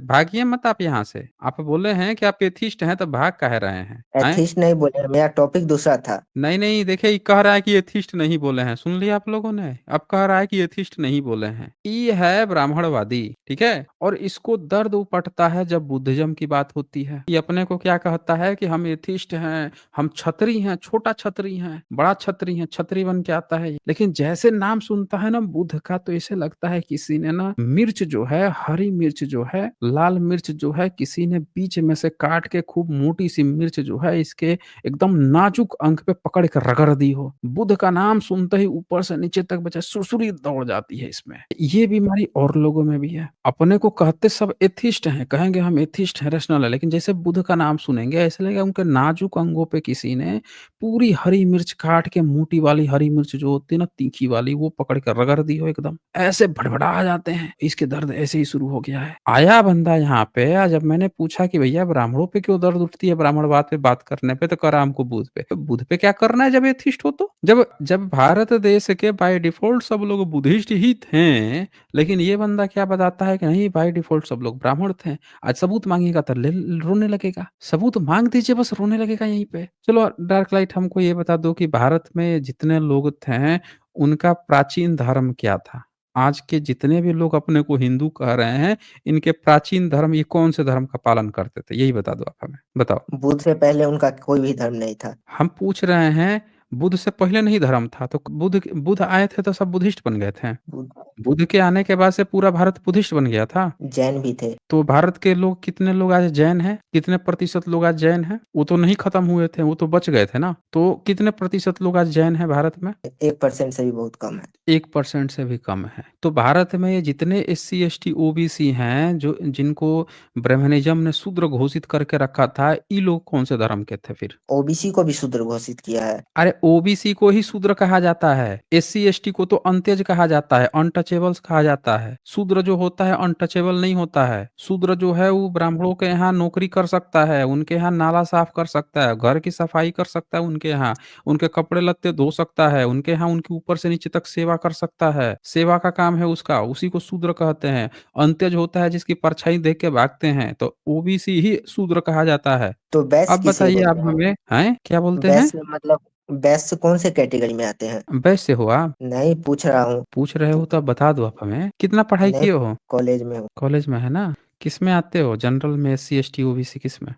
[SPEAKER 1] भागिए मत आप यहाँ से। आप बोले हैं कि आप एथिस्ट हैं, तो भाग काहे रहे हैं? हैं?
[SPEAKER 3] एथिस्ट नहीं बोले, मेरा टॉपिक दूसरा था।
[SPEAKER 1] नहीं, नहीं, देखिए, ये कह रहा है कि एथिस्ट नहीं बोले हैं। सुन लिया आप लोगों ने? अब कह रहा है कि एथिस्ट नहीं बोले हैं। ये है ब्राह्मणवादी, ठीक है? और इसको दर्द उपटता है जब बुद्धिज़्म की बात होती है। ये अपने को क्या कहता है कि हम एथिस्ट हैं, हम क्षत्रिय हैं, छोटा क्षत्रिय हैं, बड़ा क्षत्रिय हैं, क्षत्रिय बन के आता है ये। लेकिन जैसे नाम सुनता है ना बुद्ध का, तो ऐसे लगता है किसी ने ना मिर्च जो है, हरी मिर्च जो है, लाल मिर्च जो है, किसी ने बीच में से काट के खूब मोटी सी मिर्च जो है, इसके एकदम नाजुक अंग पे पकड़ के रगड़ दी हो। बुध का नाम सुनते ही ऊपर से नीचे तक बचा सुरसुरी दौड़ जाती है इसमें। ये बीमारी और लोगों में भी है। अपने को कहते सब एथिस्ट हैं, कहेंगे हम एथिस्ट हैं, रैशनल है, लेकिन जैसे बुध का नाम सुनेंगे ऐसे लगेगा उनके नाजुक अंगों पे किसी ने पूरी हरी मिर्च काट के, मोटी वाली हरी मिर्च जो होती है ना, तीखी वाली, वो पकड़ के रगड़ दी हो एकदम। ऐसे भड़बड़ा जाते हैं। इसके दर्द ऐसे ही शुरू हो गया है। आया बंदा यहाँ पे, जब मैंने पूछा कि भैया ब्राह्मणों पे क्यों दर्द उठती है ब्राह्मणवाद पे बात करने पे, तो करा हमको बुध पे। तो बुध पे क्या करना है जब एथिस्ट हो तो? जब जब भारत देश के बाय डिफॉल्ट सब लोग बुद्धिस्ट ही थे, लेकिन ये बंदा क्या बताता है कि नहीं, बाय डिफॉल्ट सब लोग ब्राह्मण थे। आज सबूत मांगेगा तो रोने लगेगा। सबूत मांग दीजिए, बस रोने लगेगा यहीं पे। चलो डार्क लाइट, हमको ये बता दो कि भारत में जितने लोग थे, उनका प्राचीन धर्म क्या था? आज के जितने भी लोग अपने को हिंदू कह रहे हैं, इनके प्राचीन धर्म, ये कौन से धर्म का पालन करते थे? यही बता दो आप हमें, बताओ।
[SPEAKER 3] बुद्ध से पहले उनका कोई भी धर्म नहीं था।
[SPEAKER 1] हम पूछ रहे हैं, बुद्ध से पहले नहीं धर्म था, तो बुद्ध बुद्ध आए थे तो सब बुद्धिस्ट बन गए थे।
[SPEAKER 3] बुद्ध
[SPEAKER 1] बुद्ध के आने के बाद से पूरा भारत बुद्धिस्ट बन गया था।
[SPEAKER 3] जैन भी थे।
[SPEAKER 1] तो भारत के लोग, कितने लोग आज जैन हैं? कितने प्रतिशत लोग आज जैन हैं? वो तो नहीं खत्म हुए थे, वो तो बच गए थे ना। तो कितने प्रतिशत लोग आज जैन हैं भारत में?
[SPEAKER 3] 1% से भी बहुत कम है।
[SPEAKER 1] 1% से भी कम है। तो भारत में ये जितने एससी, एसटी, ओबीसी हैं, जो जिनको ब्राह्मणिज्म ने शूद्र घोषित करके रखा था, ये लोग कौन से धर्म के थे फिर?
[SPEAKER 3] ओबीसी को भी शूद्र घोषित किया है।
[SPEAKER 1] अरे ओबीसी को ही शूद्र कहा जाता है, एससी एसटी को तो अंत्यज कहा जाता है, अनटचेबल्स कहा जाता है। शूद्र जो होता है अनटचेबल नहीं होता है। शूद्र जो है वो ब्राह्मणों के यहाँ नौकरी कर सकता है, उनके यहाँ नाला साफ कर सकता है, घर की सफाई कर सकता है, उनके यहाँ उनके कपड़े लत्ते धो सकता है, उनके यहाँ उनके ऊपर से नीचे तक सेवा कर सकता है। सेवा का काम है उसका, उसी को शूद्र कहते हैं। अंत्यज होता है जिसकी परछाई देख के भागते हैं, तो ओबीसी ही शूद्र कहा जाता है।
[SPEAKER 3] तो वैश्य
[SPEAKER 1] अब
[SPEAKER 3] किसे
[SPEAKER 1] बताइए आप
[SPEAKER 3] बोलते
[SPEAKER 1] हमें, हैं क्या बोलते
[SPEAKER 3] हैं?
[SPEAKER 1] हैं?
[SPEAKER 3] वैश्य मतलब वैश्य कौन से कैटेगरी में आते हैं?
[SPEAKER 1] वैसे हो आप?
[SPEAKER 3] नहीं, पूछ रहा हूँ।
[SPEAKER 1] पूछ रहे हो तो अब बता दो आप हमें, कितना पढ़ाई
[SPEAKER 3] नहीं,
[SPEAKER 1] किए हो?
[SPEAKER 3] कॉलेज में हूँ।
[SPEAKER 1] कॉलेज में है ना? किस में आते हो, जनरल में, एससी एसटी ओबीसी, किस में?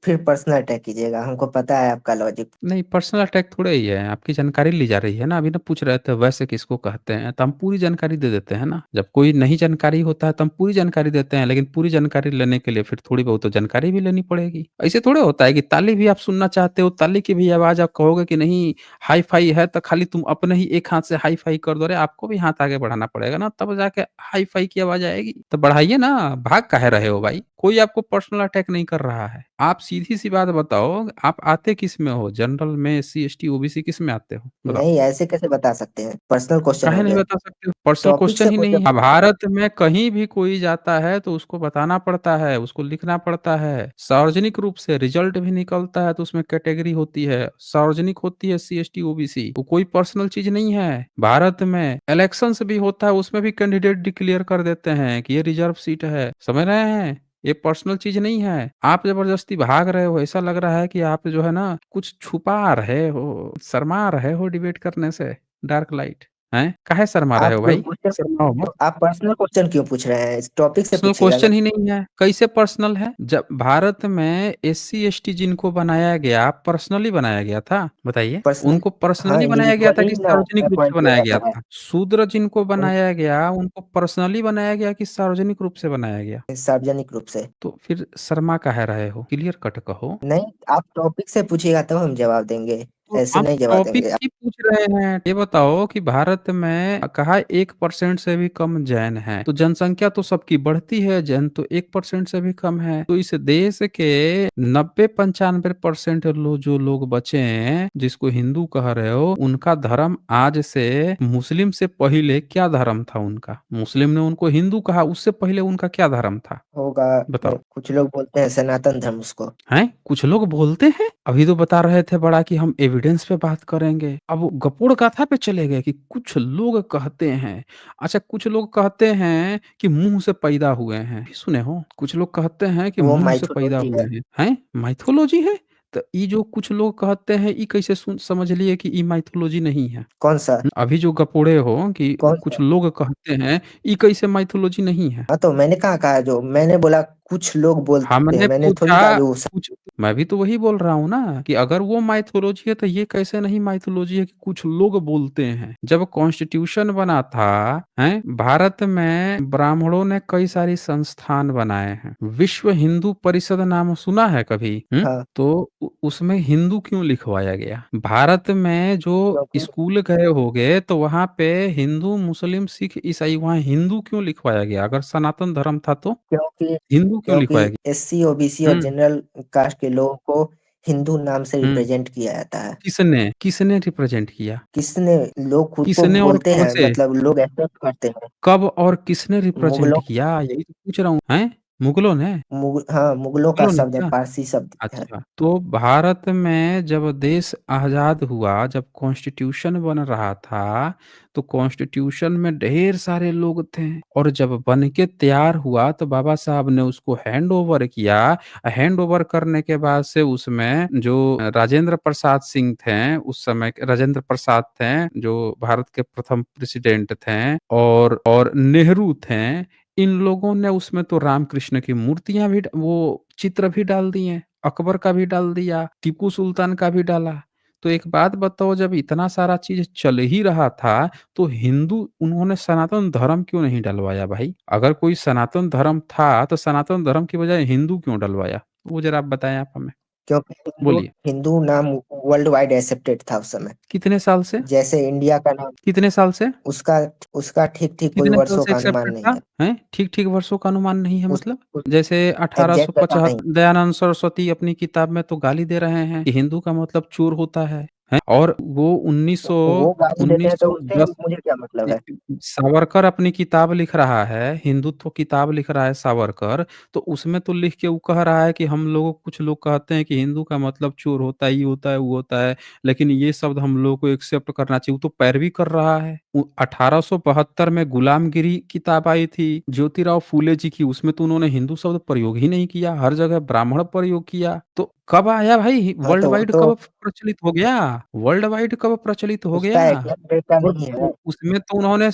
[SPEAKER 3] फिर पर्सनल अटैक कीजिएगा, हमको पता है आपका लॉजिक।
[SPEAKER 1] नहीं, पर्सनल अटैक थोड़े ही है, आपकी जानकारी ली जा रही है ना। अभी ना पूछ रहे थे वैसे किसको कहते हैं, तो हम पूरी जानकारी दे देते हैं ना। जब कोई नहीं जानकारी होता है तो हम पूरी जानकारी देते हैं, लेकिन पूरी जानकारी लेने के लिए फिर थोड़ी बहुत तो जानकारी भी लेनी पड़ेगी। ऐसे थोड़े होता है कि ताली भी आप सुनना चाहते हो, ताली की भी आवाज आप कहोगे कि नहीं हाई फाई है, तो खाली तुम अपने ही एक हाथ से हाई फाई कर दो। अरे आपको भी हाथ आगे बढ़ाना पड़ेगा ना, तब जाके हाई फाई की आवाज आएगी। तो बढ़ाइए ना, भाग काहे रहे हो भाई? कोई आपको पर्सनल अटैक नहीं कर रहा है। आप सीधी-सी बात बताओ, आप आते किस में हो? जनरल में, एससी, एसटी, ओबीसी किस में आते हो? बताओ।
[SPEAKER 3] नहीं, ऐसे कैसे बता सकते हैं? पर्सनल क्वेश्चन
[SPEAKER 1] काहे
[SPEAKER 3] हो
[SPEAKER 1] नहीं
[SPEAKER 3] गया।
[SPEAKER 1] बता सकते हो? पर्सनल
[SPEAKER 3] टॉपिक
[SPEAKER 1] क्वेश्चन
[SPEAKER 3] से
[SPEAKER 1] ही नहीं
[SPEAKER 3] क्वेश्चन
[SPEAKER 1] है।
[SPEAKER 3] पूछना।
[SPEAKER 1] भारत में कहीं भी कोई जाता है तो उसको बताना पड़ता है, उसको लिखना पड़ता है। सार्वजनिक रूप से रिजल्ट भी निकलता है तो उसमें कैटेगरी होती है। सार्वजनिक होती है एससी, एसटी, ओबीसी। वो कोई पर्सनल चीज़ नहीं है। भारत में इलेक्शंस भी होता है, उसमें भी कैंडिडेट डिक्लेयर कर देते हैं कि ये रिजर्व सीट है। समझ रहे हैं? ये पर्सनल चीज़ नहीं है। आप ज़बरदस्ती भाग रहे हो, ऐसा लग रहा है कि आप जो है ना कुछ छुपा रहे हो, शर्मा रहे हो डिबेट करने से। Dark light. हैं? काहे शर्मा रहे
[SPEAKER 3] आप
[SPEAKER 1] हो भाई?
[SPEAKER 3] क्वेश्चन,
[SPEAKER 1] शर्माओ मत।
[SPEAKER 3] तो आप पर्सनल क्वेश्चन क्यों पूछ रहे हैं? इस टॉपिक से
[SPEAKER 1] पर्सनल
[SPEAKER 3] पूछिएगा
[SPEAKER 1] क्वेश्चन
[SPEAKER 3] ना।
[SPEAKER 1] ही नहीं है। कैसे पर्सनल है? जब भारत में एससी, एसटी जिनको बनाया गया, पर्सनली बनाया गया था? बताइए।
[SPEAKER 3] पर्सनल,
[SPEAKER 1] उनको
[SPEAKER 3] हाँ,
[SPEAKER 1] पर्सनली बनाया गया था
[SPEAKER 3] इंडिविजुअली
[SPEAKER 1] कि
[SPEAKER 3] ना
[SPEAKER 1] सार्वजनिक रूप से
[SPEAKER 3] अपॉइंट किया
[SPEAKER 1] बनाया गया
[SPEAKER 3] जाता है।
[SPEAKER 1] था? शूद्र जिनको बनाया गया, उनको पर्सनली बनाया गया कि सार्वजनिक रूप से बनाया गया?
[SPEAKER 3] सार्वजनिक रूप से।
[SPEAKER 1] तो फिर शर्मा काहे रहे हो? क्लियर कट कहो।
[SPEAKER 3] नहीं, आप टॉपिक से पूछिएगा तब हम जवाब देंगे।
[SPEAKER 1] तो
[SPEAKER 3] ऐसे
[SPEAKER 1] आप
[SPEAKER 3] नहीं जवाब
[SPEAKER 1] टॉपिक
[SPEAKER 3] देंगे आप।
[SPEAKER 1] ही पूछ रहे हैं। ये बताओ कि भारत में कहा 1% से भी कम जैन है, तो जनसंख्या तो सबकी बढ़ती है, जैन तो 1% से भी कम है। तो इस देश के 90-95% जो लोग बचे हैं, जिसको हिंदू कह रहे हो, उनका धर्म आज से मुस्लिम से पहले क्या धर्म था उनका? मुस्लिम ने उनको हिंदू कहा, उससे पहले उनका क्या धर्म था?
[SPEAKER 3] होगा।
[SPEAKER 1] बताओ।
[SPEAKER 3] कुछ लोग बोलते हैं सनातन धर्म उसको।
[SPEAKER 1] हैं? कुछ लोग बोलते हैं। अभी तो बता रहे थे बड़ा कि हम एविडेंस पे बात करेंगे। अब वो गपोड़ गाथा पे चले गए कि कुछ लोग कहते हैं। अच्छा, कुछ लोग कहते हैं कि मुंह से पैदा हुए हैं। सुने हो? कुछ लोग कहते हैं कि
[SPEAKER 3] वो
[SPEAKER 1] मुंह से पैदा
[SPEAKER 3] माइथोलॉजी
[SPEAKER 1] हुए
[SPEAKER 3] है।
[SPEAKER 1] हैं। हैं? माइथोलॉजी है? तो ये जो कुछ लोग कहते हैं, ये कैसे समझ लिए कि ये माइथोलॉजी नहीं है?
[SPEAKER 3] कौन सा?
[SPEAKER 1] अभी जो गपोड़े हो कि
[SPEAKER 3] कौन सा?
[SPEAKER 1] कुछ लोग कहते हैं, ये कैसे माइथोलॉजी नहीं है?
[SPEAKER 3] हाँ, तो मैंने कहाँ कहा? जो मैंने बोला कुछ लोग बोलते हैं,
[SPEAKER 1] हमने
[SPEAKER 3] मैंने थोड़ी
[SPEAKER 1] पूछा
[SPEAKER 3] कहा जो
[SPEAKER 1] कुछ। मैं भी तो वही बोल रहा हूँ ना कि अगर वो माइथोलॉजी है तो ये कैसे नहीं माइथोलॉजी है कि कुछ लोग बोलते हैं। जब कॉन्स्टिट्यूशन बना था, हैं, भारत में ब्राह्मणों ने कई सारी संस्थान बनाए हैं। विश्व हिंदू परिषद नाम सुना है कभी?
[SPEAKER 3] हाँ,
[SPEAKER 1] तो उसमें हिंदू क्यों लिखवाया गया? भारत में जो
[SPEAKER 3] क्योंकि
[SPEAKER 1] स्कूल गए होगे तो वहां पे हिंदू, मुस्लिम, सिख, ईसाई, वहां हिंदू क्यों लिखवाया गया? अगर सनातन धर्म था तो
[SPEAKER 3] क्योंकि
[SPEAKER 1] हिंदू क्यों
[SPEAKER 3] क्योंकि
[SPEAKER 1] लिखवाया गया?
[SPEAKER 3] एससी, ओबीसी और
[SPEAKER 1] हुँ,
[SPEAKER 3] जनरल कास्ट के लोगों को हिंदू नाम से
[SPEAKER 1] हुँ।
[SPEAKER 3] रिप्रेजेंट किया जाता है।
[SPEAKER 1] किसने? किसने रिप्रेजेंट किया?
[SPEAKER 3] किसने? लोग खुद को
[SPEAKER 1] किसने और
[SPEAKER 3] बोलते
[SPEAKER 1] कब
[SPEAKER 3] हैं,
[SPEAKER 1] से?
[SPEAKER 3] मतलब लोग एक्सेप्ट करते हैं।
[SPEAKER 1] कब और किसने रिप्रेजेंट
[SPEAKER 3] मुगलों
[SPEAKER 1] किया? यही तो पूछ रहा हूँ। हैं? मुगलों ने?
[SPEAKER 3] हाँ, मुगलों का
[SPEAKER 1] मुगलों ने
[SPEAKER 3] शब्द है,
[SPEAKER 1] किया?
[SPEAKER 3] पारसी शब्द है।
[SPEAKER 1] अच्छा, तो भारत में जब देश आज़ाद हुआ, जब कॉन्स्टिट्यूशन बन रहा था, तो कॉन्स्टिट्यूशन में ढेर सारे लोग थे और जब बन के तैयार हुआ तो बाबा साहब ने उसको हैंड ओवर किया। हैंड ओवर करने के बाद से उसमें जो राजेंद्र प्रसाद सिंह थे, उस समय के राजेंद्र प्रसाद थे, जो भारत के प्रथम प्रेसिडेंट थे, और नेहरू थे। इन लोगों ने उसमें तो रामकृष्ण की मूर्तियाँ भी वो चित्र भी डाल दिए, अकबर का भी डाल दिया, टीपू सुल्तान का भी डाला। तो एक बात बताओ, जब इतना सारा चीज़ चल ही रहा था, तो हिंदू उन्होंने सनातन धर्म क्यों नहीं डलवाया भाई? अगर कोई सनातन धर्म था, तो सनातन धर्म की बजाय हिंदू क्यों डलवाया? वो ज़रा आप बताएँ आप हमें।
[SPEAKER 3] क्योंकि हिंदू
[SPEAKER 1] बोलिए।
[SPEAKER 3] हिंदू नाम वर्ल्ड वाइड एक्सेप्टेड था उस समय।
[SPEAKER 1] कितने साल से?
[SPEAKER 3] जैसे इंडिया का नाम,
[SPEAKER 1] कितने साल से?
[SPEAKER 3] उसका उसका ठीक ठीक कोई
[SPEAKER 1] कितने साल
[SPEAKER 3] वर्षों
[SPEAKER 1] से
[SPEAKER 3] का अनुमान
[SPEAKER 1] एक्सेप्टेड
[SPEAKER 3] नहीं
[SPEAKER 1] था?
[SPEAKER 3] है।
[SPEAKER 1] हैं? ठीक-ठीक वर्षों का अनुमान नहीं है
[SPEAKER 3] उस,
[SPEAKER 1] मतलब?
[SPEAKER 3] उस
[SPEAKER 1] जैसे
[SPEAKER 3] एग्जैक्ट पता नहीं।
[SPEAKER 1] 1875 दयानंद सरस्वती अपनी किताब में तो गाली दे रहे हैं कि हिंदू का मतलब चोर होता है। हैं? और वो 1900
[SPEAKER 3] वो गाली देते हैं तो उससे
[SPEAKER 1] 1910
[SPEAKER 3] मुझे क्या मतलब है?
[SPEAKER 1] सावरकर अपनी किताब लिख रहा है, हिंदुत्व किताब लिख रहा है सावरकर, तो उसमें तो लिख के वो कह रहा है कि हम लोगों कुछ लोग कहते हैं कि हिंदू का मतलब चोर होता है, ये होता है, वो होता है, लेकिन ये शब्द हम लोगों को एक्सेप्ट करना चाहिए। वो तो पैरवी कर रहा है। 1872 में गुलामगिरी किताब आई थी ज्योतिराव फूले जी की, उसमें तो उन्होंने हिंदू शब्द प्रयोग ही नहीं किया, हर जगह ब्राह्मण प्रयोग किया। तो कब आया भाई?
[SPEAKER 3] हाँ,
[SPEAKER 1] वर्ल्ड
[SPEAKER 3] तो वो
[SPEAKER 1] वाइड
[SPEAKER 3] तो
[SPEAKER 1] कब प्रचलित हो गया? वर्ल्ड वाइड कब प्रचलित हो
[SPEAKER 3] उसका
[SPEAKER 1] गया?
[SPEAKER 3] एग्जैक्ट डेटा
[SPEAKER 1] और
[SPEAKER 3] नहीं है।
[SPEAKER 1] उसमें तो उन्होंने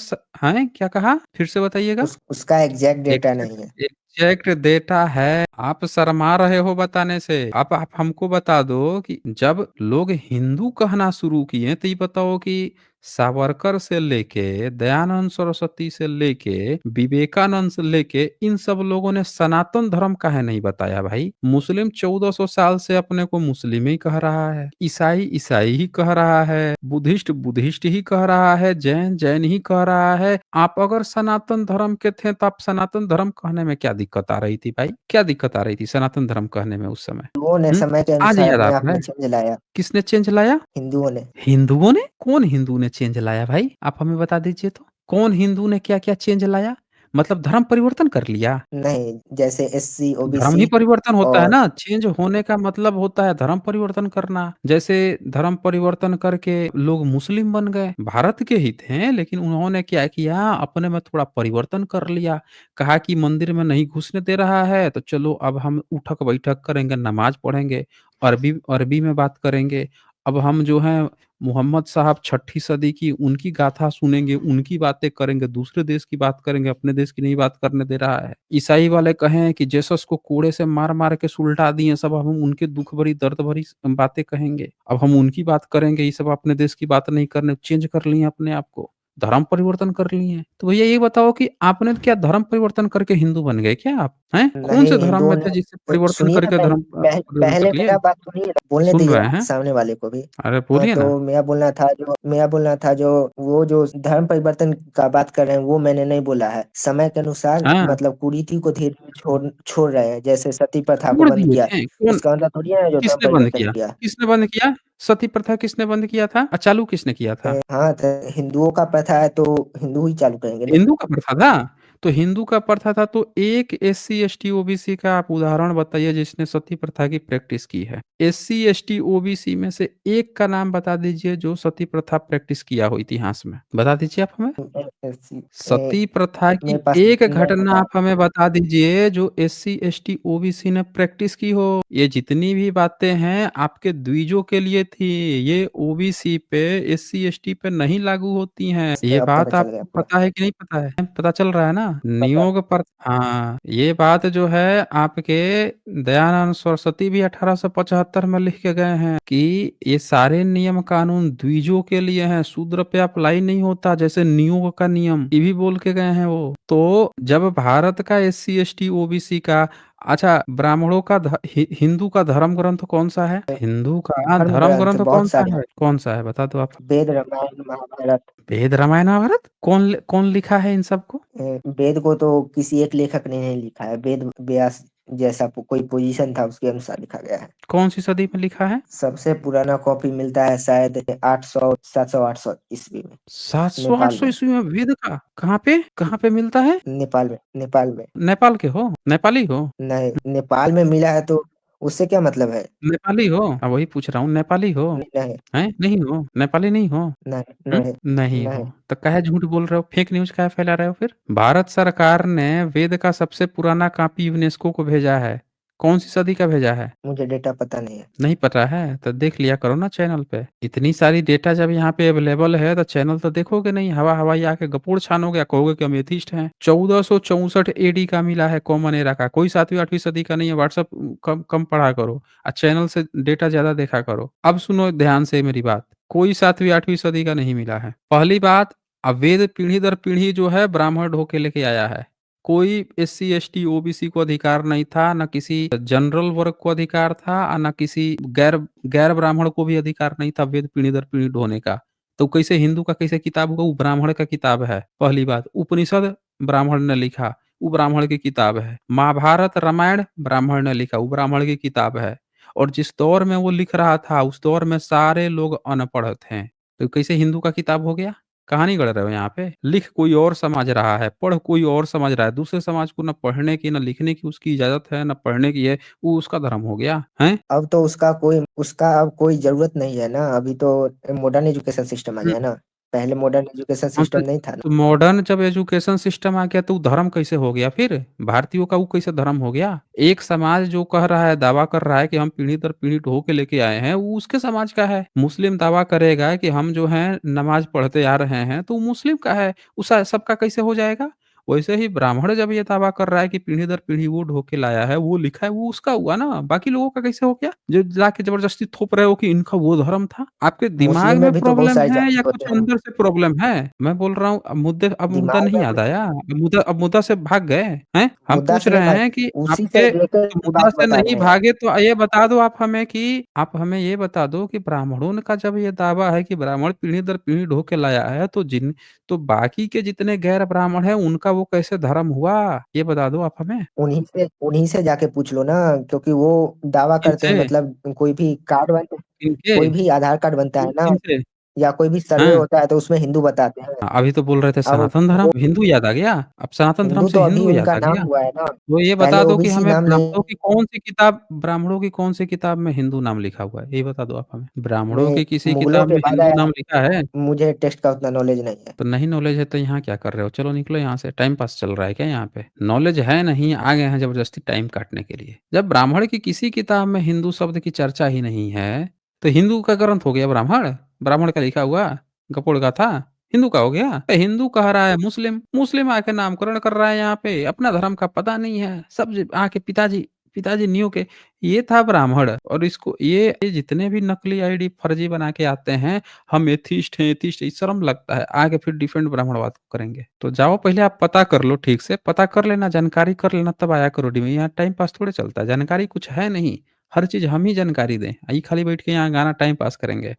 [SPEAKER 1] हैं क्या कहा? फिर से बताइएगा?
[SPEAKER 3] उसका एग्जैक्ट डेटा नहीं है।
[SPEAKER 1] एग्जैक्ट एग्जैक्ट डेटा है आप शर्मा रहे हो बताने से। आप हमको बता दो कि जब लोग हिंदू कहना शुरू किए तो ये बताओ कि सावरकर से लेके दयानंद सरस्वती से लेके विवेकानंद से लेके इन सब लोगों ने सनातन धर्म काहे नहीं बताया भाई? मुस्लिम 1400 साल से अपने को मुस्लिम ही कह रहा है, ईसाई ईसाई ही कह रहा है, बुद्धिस्ट बुद्धिस्ट ही कह रहा है, जैन जैन ही कह रहा है। आप अगर सनातन धर्म के थे तो आप सनातन धर्म कहने में क्या दिक्कत आ रही थी भाई? क्या दिक्कत आ रही थी सनातन धर्म कहने में उस समय?
[SPEAKER 3] हिंदुओं ने समय के
[SPEAKER 1] आज
[SPEAKER 3] अनुसार
[SPEAKER 1] याद
[SPEAKER 3] अपने
[SPEAKER 1] आता
[SPEAKER 3] आप में
[SPEAKER 1] है?
[SPEAKER 3] चेंज लाया।
[SPEAKER 1] किसने चेंज लाया?
[SPEAKER 3] हिंदुओं ने।
[SPEAKER 1] हिंदुओं ने? कौन हिंदू ने चेंज लाया भाई? आप हमें बता दीजिए तो। कौन हिंदू ने क्या-क्या चेंज लाया? मतलब धर्म परिवर्तन कर लिया?
[SPEAKER 3] नहीं, जैसे एससी,
[SPEAKER 1] धर्म ही
[SPEAKER 3] ओबीसी
[SPEAKER 1] परिवर्तन होता है
[SPEAKER 3] और
[SPEAKER 1] ना, चेंज होने का मतलब होता है धर्म परिवर्तन करना। जैसे धर्म परिवर्तन करके लोग मुस्लिम बन गए, भारत के ही थे लेकिन उन्होंने क्या किया अपने में थोड़ा परिवर्तन कर लिया। कहा कि मंदिर में नहीं घुसने दे रहा है तो चलो अब हम उठक-बैठक करेंगे, नमाज़ पढ़ेंगे, अरबी अरबी में बात करेंगे। अब हम जो हैं मोहम्मद साहब छठी सदी की उनकी गाथा सुनेंगे, उनकी बातें करेंगे, दूसरे देश की बात करेंगे, अपने देश की नहीं बात करने दे रहा है। ईसाई वाले कहें कि जीसस को कोड़े से मार-मार के सुलटा दिए सब, अब हम उनके दुःख भरी, दर्द भरी बातें कहेंगे। अब हम उनकी बात करेंगे, ये सब अपने देश की बात नहीं करने, चेंज कर लिए अपने आप को, धर्म परिवर्तन कर लिए हैं। तो भैया ये बताओ कि आपने क्या धर्म परिवर्तन करके हिंदू बन गए क्या आप? हैं? कौन
[SPEAKER 3] नहीं,
[SPEAKER 1] से धर्म
[SPEAKER 3] हिंदुओं
[SPEAKER 1] में थे
[SPEAKER 3] ने
[SPEAKER 1] जिससे परिवर्तन
[SPEAKER 3] सुनिए ना,
[SPEAKER 1] करके धर्म परिवर्तन
[SPEAKER 3] पहले
[SPEAKER 1] कर लिए?
[SPEAKER 3] मेरा बात सुनिए ना, बोलने
[SPEAKER 1] सुन
[SPEAKER 3] दीजिए
[SPEAKER 1] रहे
[SPEAKER 3] ना
[SPEAKER 1] हैं।
[SPEAKER 3] सामने वाले को भी।
[SPEAKER 1] अरे बोलिए ना।
[SPEAKER 3] तो मेरा बोलना था जो वो जो धर्म परिवर्तन का बात कर रहे हैं वो मैंने नहीं बोला है। समय के अनुसार
[SPEAKER 1] हाँ,
[SPEAKER 3] मतलब कुरीति को धीरे-धीरे छोड़ रहे हैं। जैसे सती प्रथा को
[SPEAKER 1] छोड़
[SPEAKER 3] बंद
[SPEAKER 1] दिए
[SPEAKER 3] किया,
[SPEAKER 1] थे। कौन
[SPEAKER 3] इसका मतलब थोड़ी है जो धर्म
[SPEAKER 1] किसने बंद
[SPEAKER 3] परिवर्तन
[SPEAKER 1] किया?
[SPEAKER 3] किया।
[SPEAKER 1] किसने बंद किया? सती प्रथा किसने बंद किया था? चालू किसने किया था?
[SPEAKER 3] हाँ, तो हिंदुओं का प्रथा है तो हिंदू ही चालू करेंगे ना।
[SPEAKER 1] हिंदू का प्रथा था? तो हिंदू का प्रथा था तो एक एससी, एसटी, ओबीसी का आप उदाहरण बताइए जिसने सती प्रथा की प्रैक्टिस की है। एससी, एसटी, ओबीसी में से एक का नाम बता दीजिए जो सती प्रथा प्रैक्टिस किया हो इतिहास में। बता दीजिए आप हमें।
[SPEAKER 3] ऐसी
[SPEAKER 1] सती प्रथा की
[SPEAKER 3] मेरे पास
[SPEAKER 1] एक
[SPEAKER 3] नहीं
[SPEAKER 1] घटना
[SPEAKER 3] होता।
[SPEAKER 1] आप हमें बता दीजिए जो एससी, एसटी, ओबीसी ने प्रैक्टिस की हो। ये जितनी भी बातें हैं आपके द्विजों के लिए थी, ये ओबीसी पे, एससी, एसटी पे नहीं लागू होती हैं। ये
[SPEAKER 3] अब पता
[SPEAKER 1] बात
[SPEAKER 3] चल गया
[SPEAKER 1] आपको
[SPEAKER 3] पूरा।
[SPEAKER 1] पता है कि नहीं पता है? पता चल रहा है ना?
[SPEAKER 3] पता।
[SPEAKER 1] नियोग पर हाँ, ये बात जो है आपके दयानंद सरस्वती भी 1875 में लिख के गए हैं कि ये सारे नियम कानून द्विजों के लिए हैं, शूद्र पे अप्लाई नहीं होता जैसे नियोग का नियम, ये भी बोल के गए हैं वो। तो जब भारत का एससी, एसटी, ओबीसी का अच्छा ब्राह्मणों का हिंदू का धर्म ग्रंथ कौन सा है? हिंदू का
[SPEAKER 3] धर्म
[SPEAKER 1] धर्म
[SPEAKER 3] ग्रंथ
[SPEAKER 1] ग्रंथ
[SPEAKER 3] बहुत
[SPEAKER 1] कौन सा
[SPEAKER 3] सारे
[SPEAKER 1] है? कौन सा है बता दो आप?
[SPEAKER 3] वेद, रामायण, महाभारत।
[SPEAKER 1] वेद, रामायण, महाभारत? कौन लिखा है इन सबको?
[SPEAKER 3] वेद को तो किसी एक लेखक ने नहीं लिखा है। वेद व्यास जैसा कोई पोजीशन था उसके अनुसार लिखा गया है।
[SPEAKER 1] कौन सी सदी में लिखा है?
[SPEAKER 3] सबसे पुराना कॉपी मिलता है शायद 800, 700, 800 ईस्वी में।
[SPEAKER 1] 700
[SPEAKER 3] नेपाल
[SPEAKER 1] 800
[SPEAKER 3] में।
[SPEAKER 1] ईस्वी में वेद का? कहाँ पे? कहाँ पे मिलता है?
[SPEAKER 3] नेपाल में।
[SPEAKER 1] नेपाल के हो? नेपाली हो?
[SPEAKER 3] नहीं, नेपाल में मिला है तो उससे क्या मतलब है।
[SPEAKER 1] नेपाली हो? वही पूछ रहा हूँ, नेपाली हो?
[SPEAKER 3] नहीं,
[SPEAKER 1] हैं? नहीं हो? नेपाली नहीं हो?
[SPEAKER 3] नहीं,
[SPEAKER 1] हुँ?
[SPEAKER 3] नहीं,
[SPEAKER 1] नहीं
[SPEAKER 3] नहीं।
[SPEAKER 1] हो, तो काहे झूठ बोल रहे हो? फेक न्यूज़ काहे फैला रहे हो फिर? भारत सरकार ने वेद का सबसे पुराना कॉपी यूनेस्को को भेजा है। कौन-सी सदी का भेजा है?
[SPEAKER 3] मुझे डेटा पता नहीं है।
[SPEAKER 1] नहीं पता है? तो देख लिया करो ना चैनल पे। इतनी सारी डेटा जब यहाँ पे अवेलेबल है तो चैनल तो देखोगे नहीं, हवा-हवाई आके गपूड़ छानोगे या कहोगे कि हम एथिस्ट हैं। 1464 एडी का मिला है कॉमन एरा का, कोई 7वीं 8वीं सदी का नहीं है। व्हाट्सएप कम कम पढ़ा करो चैनल से डेटा ज़्यादा देखा करो। अब सुनो ध्यान से मेरी बात, कोई 7वीं 8वीं सदी का नहीं मिला है। पहली बात, वेद पीढ़ी दर पीढ़ी जो है ब्राह्मण ढो के लेके आया है। कोई एससी, एसटी, ओबीसी को अधिकार नहीं था, ना किसी जनरल वर्ग को अधिकार था और ना किसी गैर गैर ब्राह्मण को भी अधिकार नहीं था वेद पीढ़ी दर पीढ़ी ढोने का। तो कैसे हिंदू का कैसे किताब होगा? वो ब्राह्मण का किताब है, पहली बात। उपनिषद ब्राह्मण ने लिखा, वो ब्राह्मण की किताब है। महाभारत, रामायण ब्राह्मण ने लिखा, वो ब्राह्मण की किताब है। और जिस दौर में वो लिख रहा था, उस दौर में सारे लोग अनपढ़ थे। तो कैसे हिंदू का किताब हो गया? कहानी गढ़ रहे हो यहाँ पे? लिख कोई और समझ रहा है, पढ़ कोई और समझ रहा है। दूसरे समाज को ना पढ़ने की, ना लिखने की उसकी इजाज़त है, ना पढ़ने की है, वो उसका धर्म हो गया, हैं?
[SPEAKER 3] अब तो उसका अब कोई ज़रूरत नहीं है ना, अभी तो मॉडर्न एजुकेशन सिस्टम आ
[SPEAKER 1] हुँ।
[SPEAKER 3] गया ना। पहले मॉडर्न एजुकेशन
[SPEAKER 1] हाँ,
[SPEAKER 3] सिस्टम नहीं था ना।
[SPEAKER 1] तो मॉडर्न जब एजुकेशन सिस्टम आ गया तो वो धर्म कैसे हो गया फिर? भारतीयों का वो कैसे धर्म हो गया? एक समाज जो कह रहा है, दावा कर रहा है कि हम पीढ़ी दर पीढ़ी ढो के लेके आए हैं, वो उसके समाज का है। मुस्लिम दावा करेगा कि हम जो हैं नमाज़ पढ़ते आ रहे हैं, तो वो मुस्लिम का है। वो सबका कैसे हो जाएगा? वैसे ही ब्राह्मण जब ये दावा कर रहा है कि पीढ़ी दर पीढ़ी वो ढो के लाया है, वो लिखा है, वो उसका हुआ ना, बाकी लोगों का कैसे हो गया? जो लाके ज़बरदस्ती थोप रहे हो कि इनका वो धर्म था। आपके दिमाग
[SPEAKER 3] मुस्लिम में
[SPEAKER 1] में
[SPEAKER 3] भी तो बहुत
[SPEAKER 1] प्रॉब्लम
[SPEAKER 3] सारे
[SPEAKER 1] है
[SPEAKER 3] जाति
[SPEAKER 1] या कुछ
[SPEAKER 3] होते हैं।
[SPEAKER 1] अंदर से प्रॉब्लम है? मैं बोल रहा हूँ अब मुद्दा
[SPEAKER 3] दिमाग
[SPEAKER 1] नहीं
[SPEAKER 3] में
[SPEAKER 1] याद आया? अब मुद्दा से भाग गए, हैं? हम
[SPEAKER 3] मुद्दा
[SPEAKER 1] पूछ
[SPEAKER 3] से नहीं
[SPEAKER 1] रहे
[SPEAKER 3] भाई,
[SPEAKER 1] हैं कि
[SPEAKER 3] उसी से
[SPEAKER 1] आपके
[SPEAKER 3] रिलेटेड
[SPEAKER 1] तो मुद्दा
[SPEAKER 3] बात
[SPEAKER 1] से
[SPEAKER 3] बता
[SPEAKER 1] नहीं
[SPEAKER 3] रहे हैं।
[SPEAKER 1] भागे तो ये बता दो आप हमें ये बता दो कि ब्राह्मणों का जब ये दावा है कि ब्राह्मण पीढ़ी दर पीढ़ी ढो के लाया है, तो बाकी के जितने गैर ब्राह्मण हैं उनका वो कैसे धर्म हुआ? ये बता दो आप हमें।
[SPEAKER 3] उन्हीं से जाके पूछ लो ना, क्योंकि वो दावा करते हैं,
[SPEAKER 1] किनसे?
[SPEAKER 3] मतलब
[SPEAKER 1] किनके?
[SPEAKER 3] कोई भी आधार कार्ड बनता है ना,
[SPEAKER 1] किनसे?
[SPEAKER 3] या कोई भी सर्वे
[SPEAKER 1] हाँ।
[SPEAKER 3] होता है तो उसमें हिंदू बताते हैं।
[SPEAKER 1] हाँ, अभी तो बोल रहे थे
[SPEAKER 3] अब
[SPEAKER 1] सनातन धर्म,
[SPEAKER 3] वो
[SPEAKER 1] हिंदू याद आ गया? अब सनातन धर्म
[SPEAKER 3] हिंदू
[SPEAKER 1] से
[SPEAKER 3] तो अभी
[SPEAKER 1] हिंदू याद
[SPEAKER 3] उनका
[SPEAKER 1] आ
[SPEAKER 3] नाम
[SPEAKER 1] गया?
[SPEAKER 3] हुआ है ना,
[SPEAKER 1] तो ये
[SPEAKER 3] पहले
[SPEAKER 1] बता दो कि
[SPEAKER 3] ओबीसी
[SPEAKER 1] हमें
[SPEAKER 3] नाम नहीं
[SPEAKER 1] ब्राह्मणों की कौन-सी किताब में हिंदू नाम लिखा हुआ है? ये बता दो आप हमें। ब्राह्मणों
[SPEAKER 3] में
[SPEAKER 1] की किसी
[SPEAKER 3] मुगलों
[SPEAKER 1] किताब
[SPEAKER 3] के
[SPEAKER 1] में
[SPEAKER 3] बाद
[SPEAKER 1] हिंदू
[SPEAKER 3] आया।
[SPEAKER 1] नाम लिखा है?
[SPEAKER 3] मुझे टेस्ट का उतना नॉलेज नहीं है।
[SPEAKER 1] तो नहीं नॉलेज है तो यहाँ क्या कर रहे हो? चलो निकलो यहाँ से, टाइम पास चल रहा है क्या यहाँ पे? नॉलेज है नहीं, आ गए हैं ज़बरदस्ती टाइम काटने के लिए। जब ब्राह्मण की किसी किताब में हिंदू शब्द की चर्चा ही नहीं है, तो हिंदू का ग्रंथ हो गया ब्राह्मण? ब्राह्मण का लिखा हुआ गपोड़ गाथा हिंदू का हो गया? हिंदू कह रहा है मुस्लिम, मुस्लिम आके नामकरण कर रहा है यहाँ पे, अपना धर्म का पता नहीं है, सब आके पिताजी पिताजी न्यू के ये था ब्राह्मण। और इसको ये जितने भी नकली आईडी फर्जी बना के आते हैं, हम एथिस्ट हैं, एथिस्ट हैं, शर्म लगता है। आगे फिर डिफेंड ब्राह्मणवाद को करेंगे। तो जाओ पहले आप पता कर लो ठीक से, पता कर लेना, जानकारी कर लेना तब आया करो डिबेट। यहाँ टाइम पास थोड़े चलता है, जानकारी कुछ है नहीं। हर चीज़ हम ही जानकारी दें। खाली बैठ के यहाँ गाना टाइम पास करेंगे।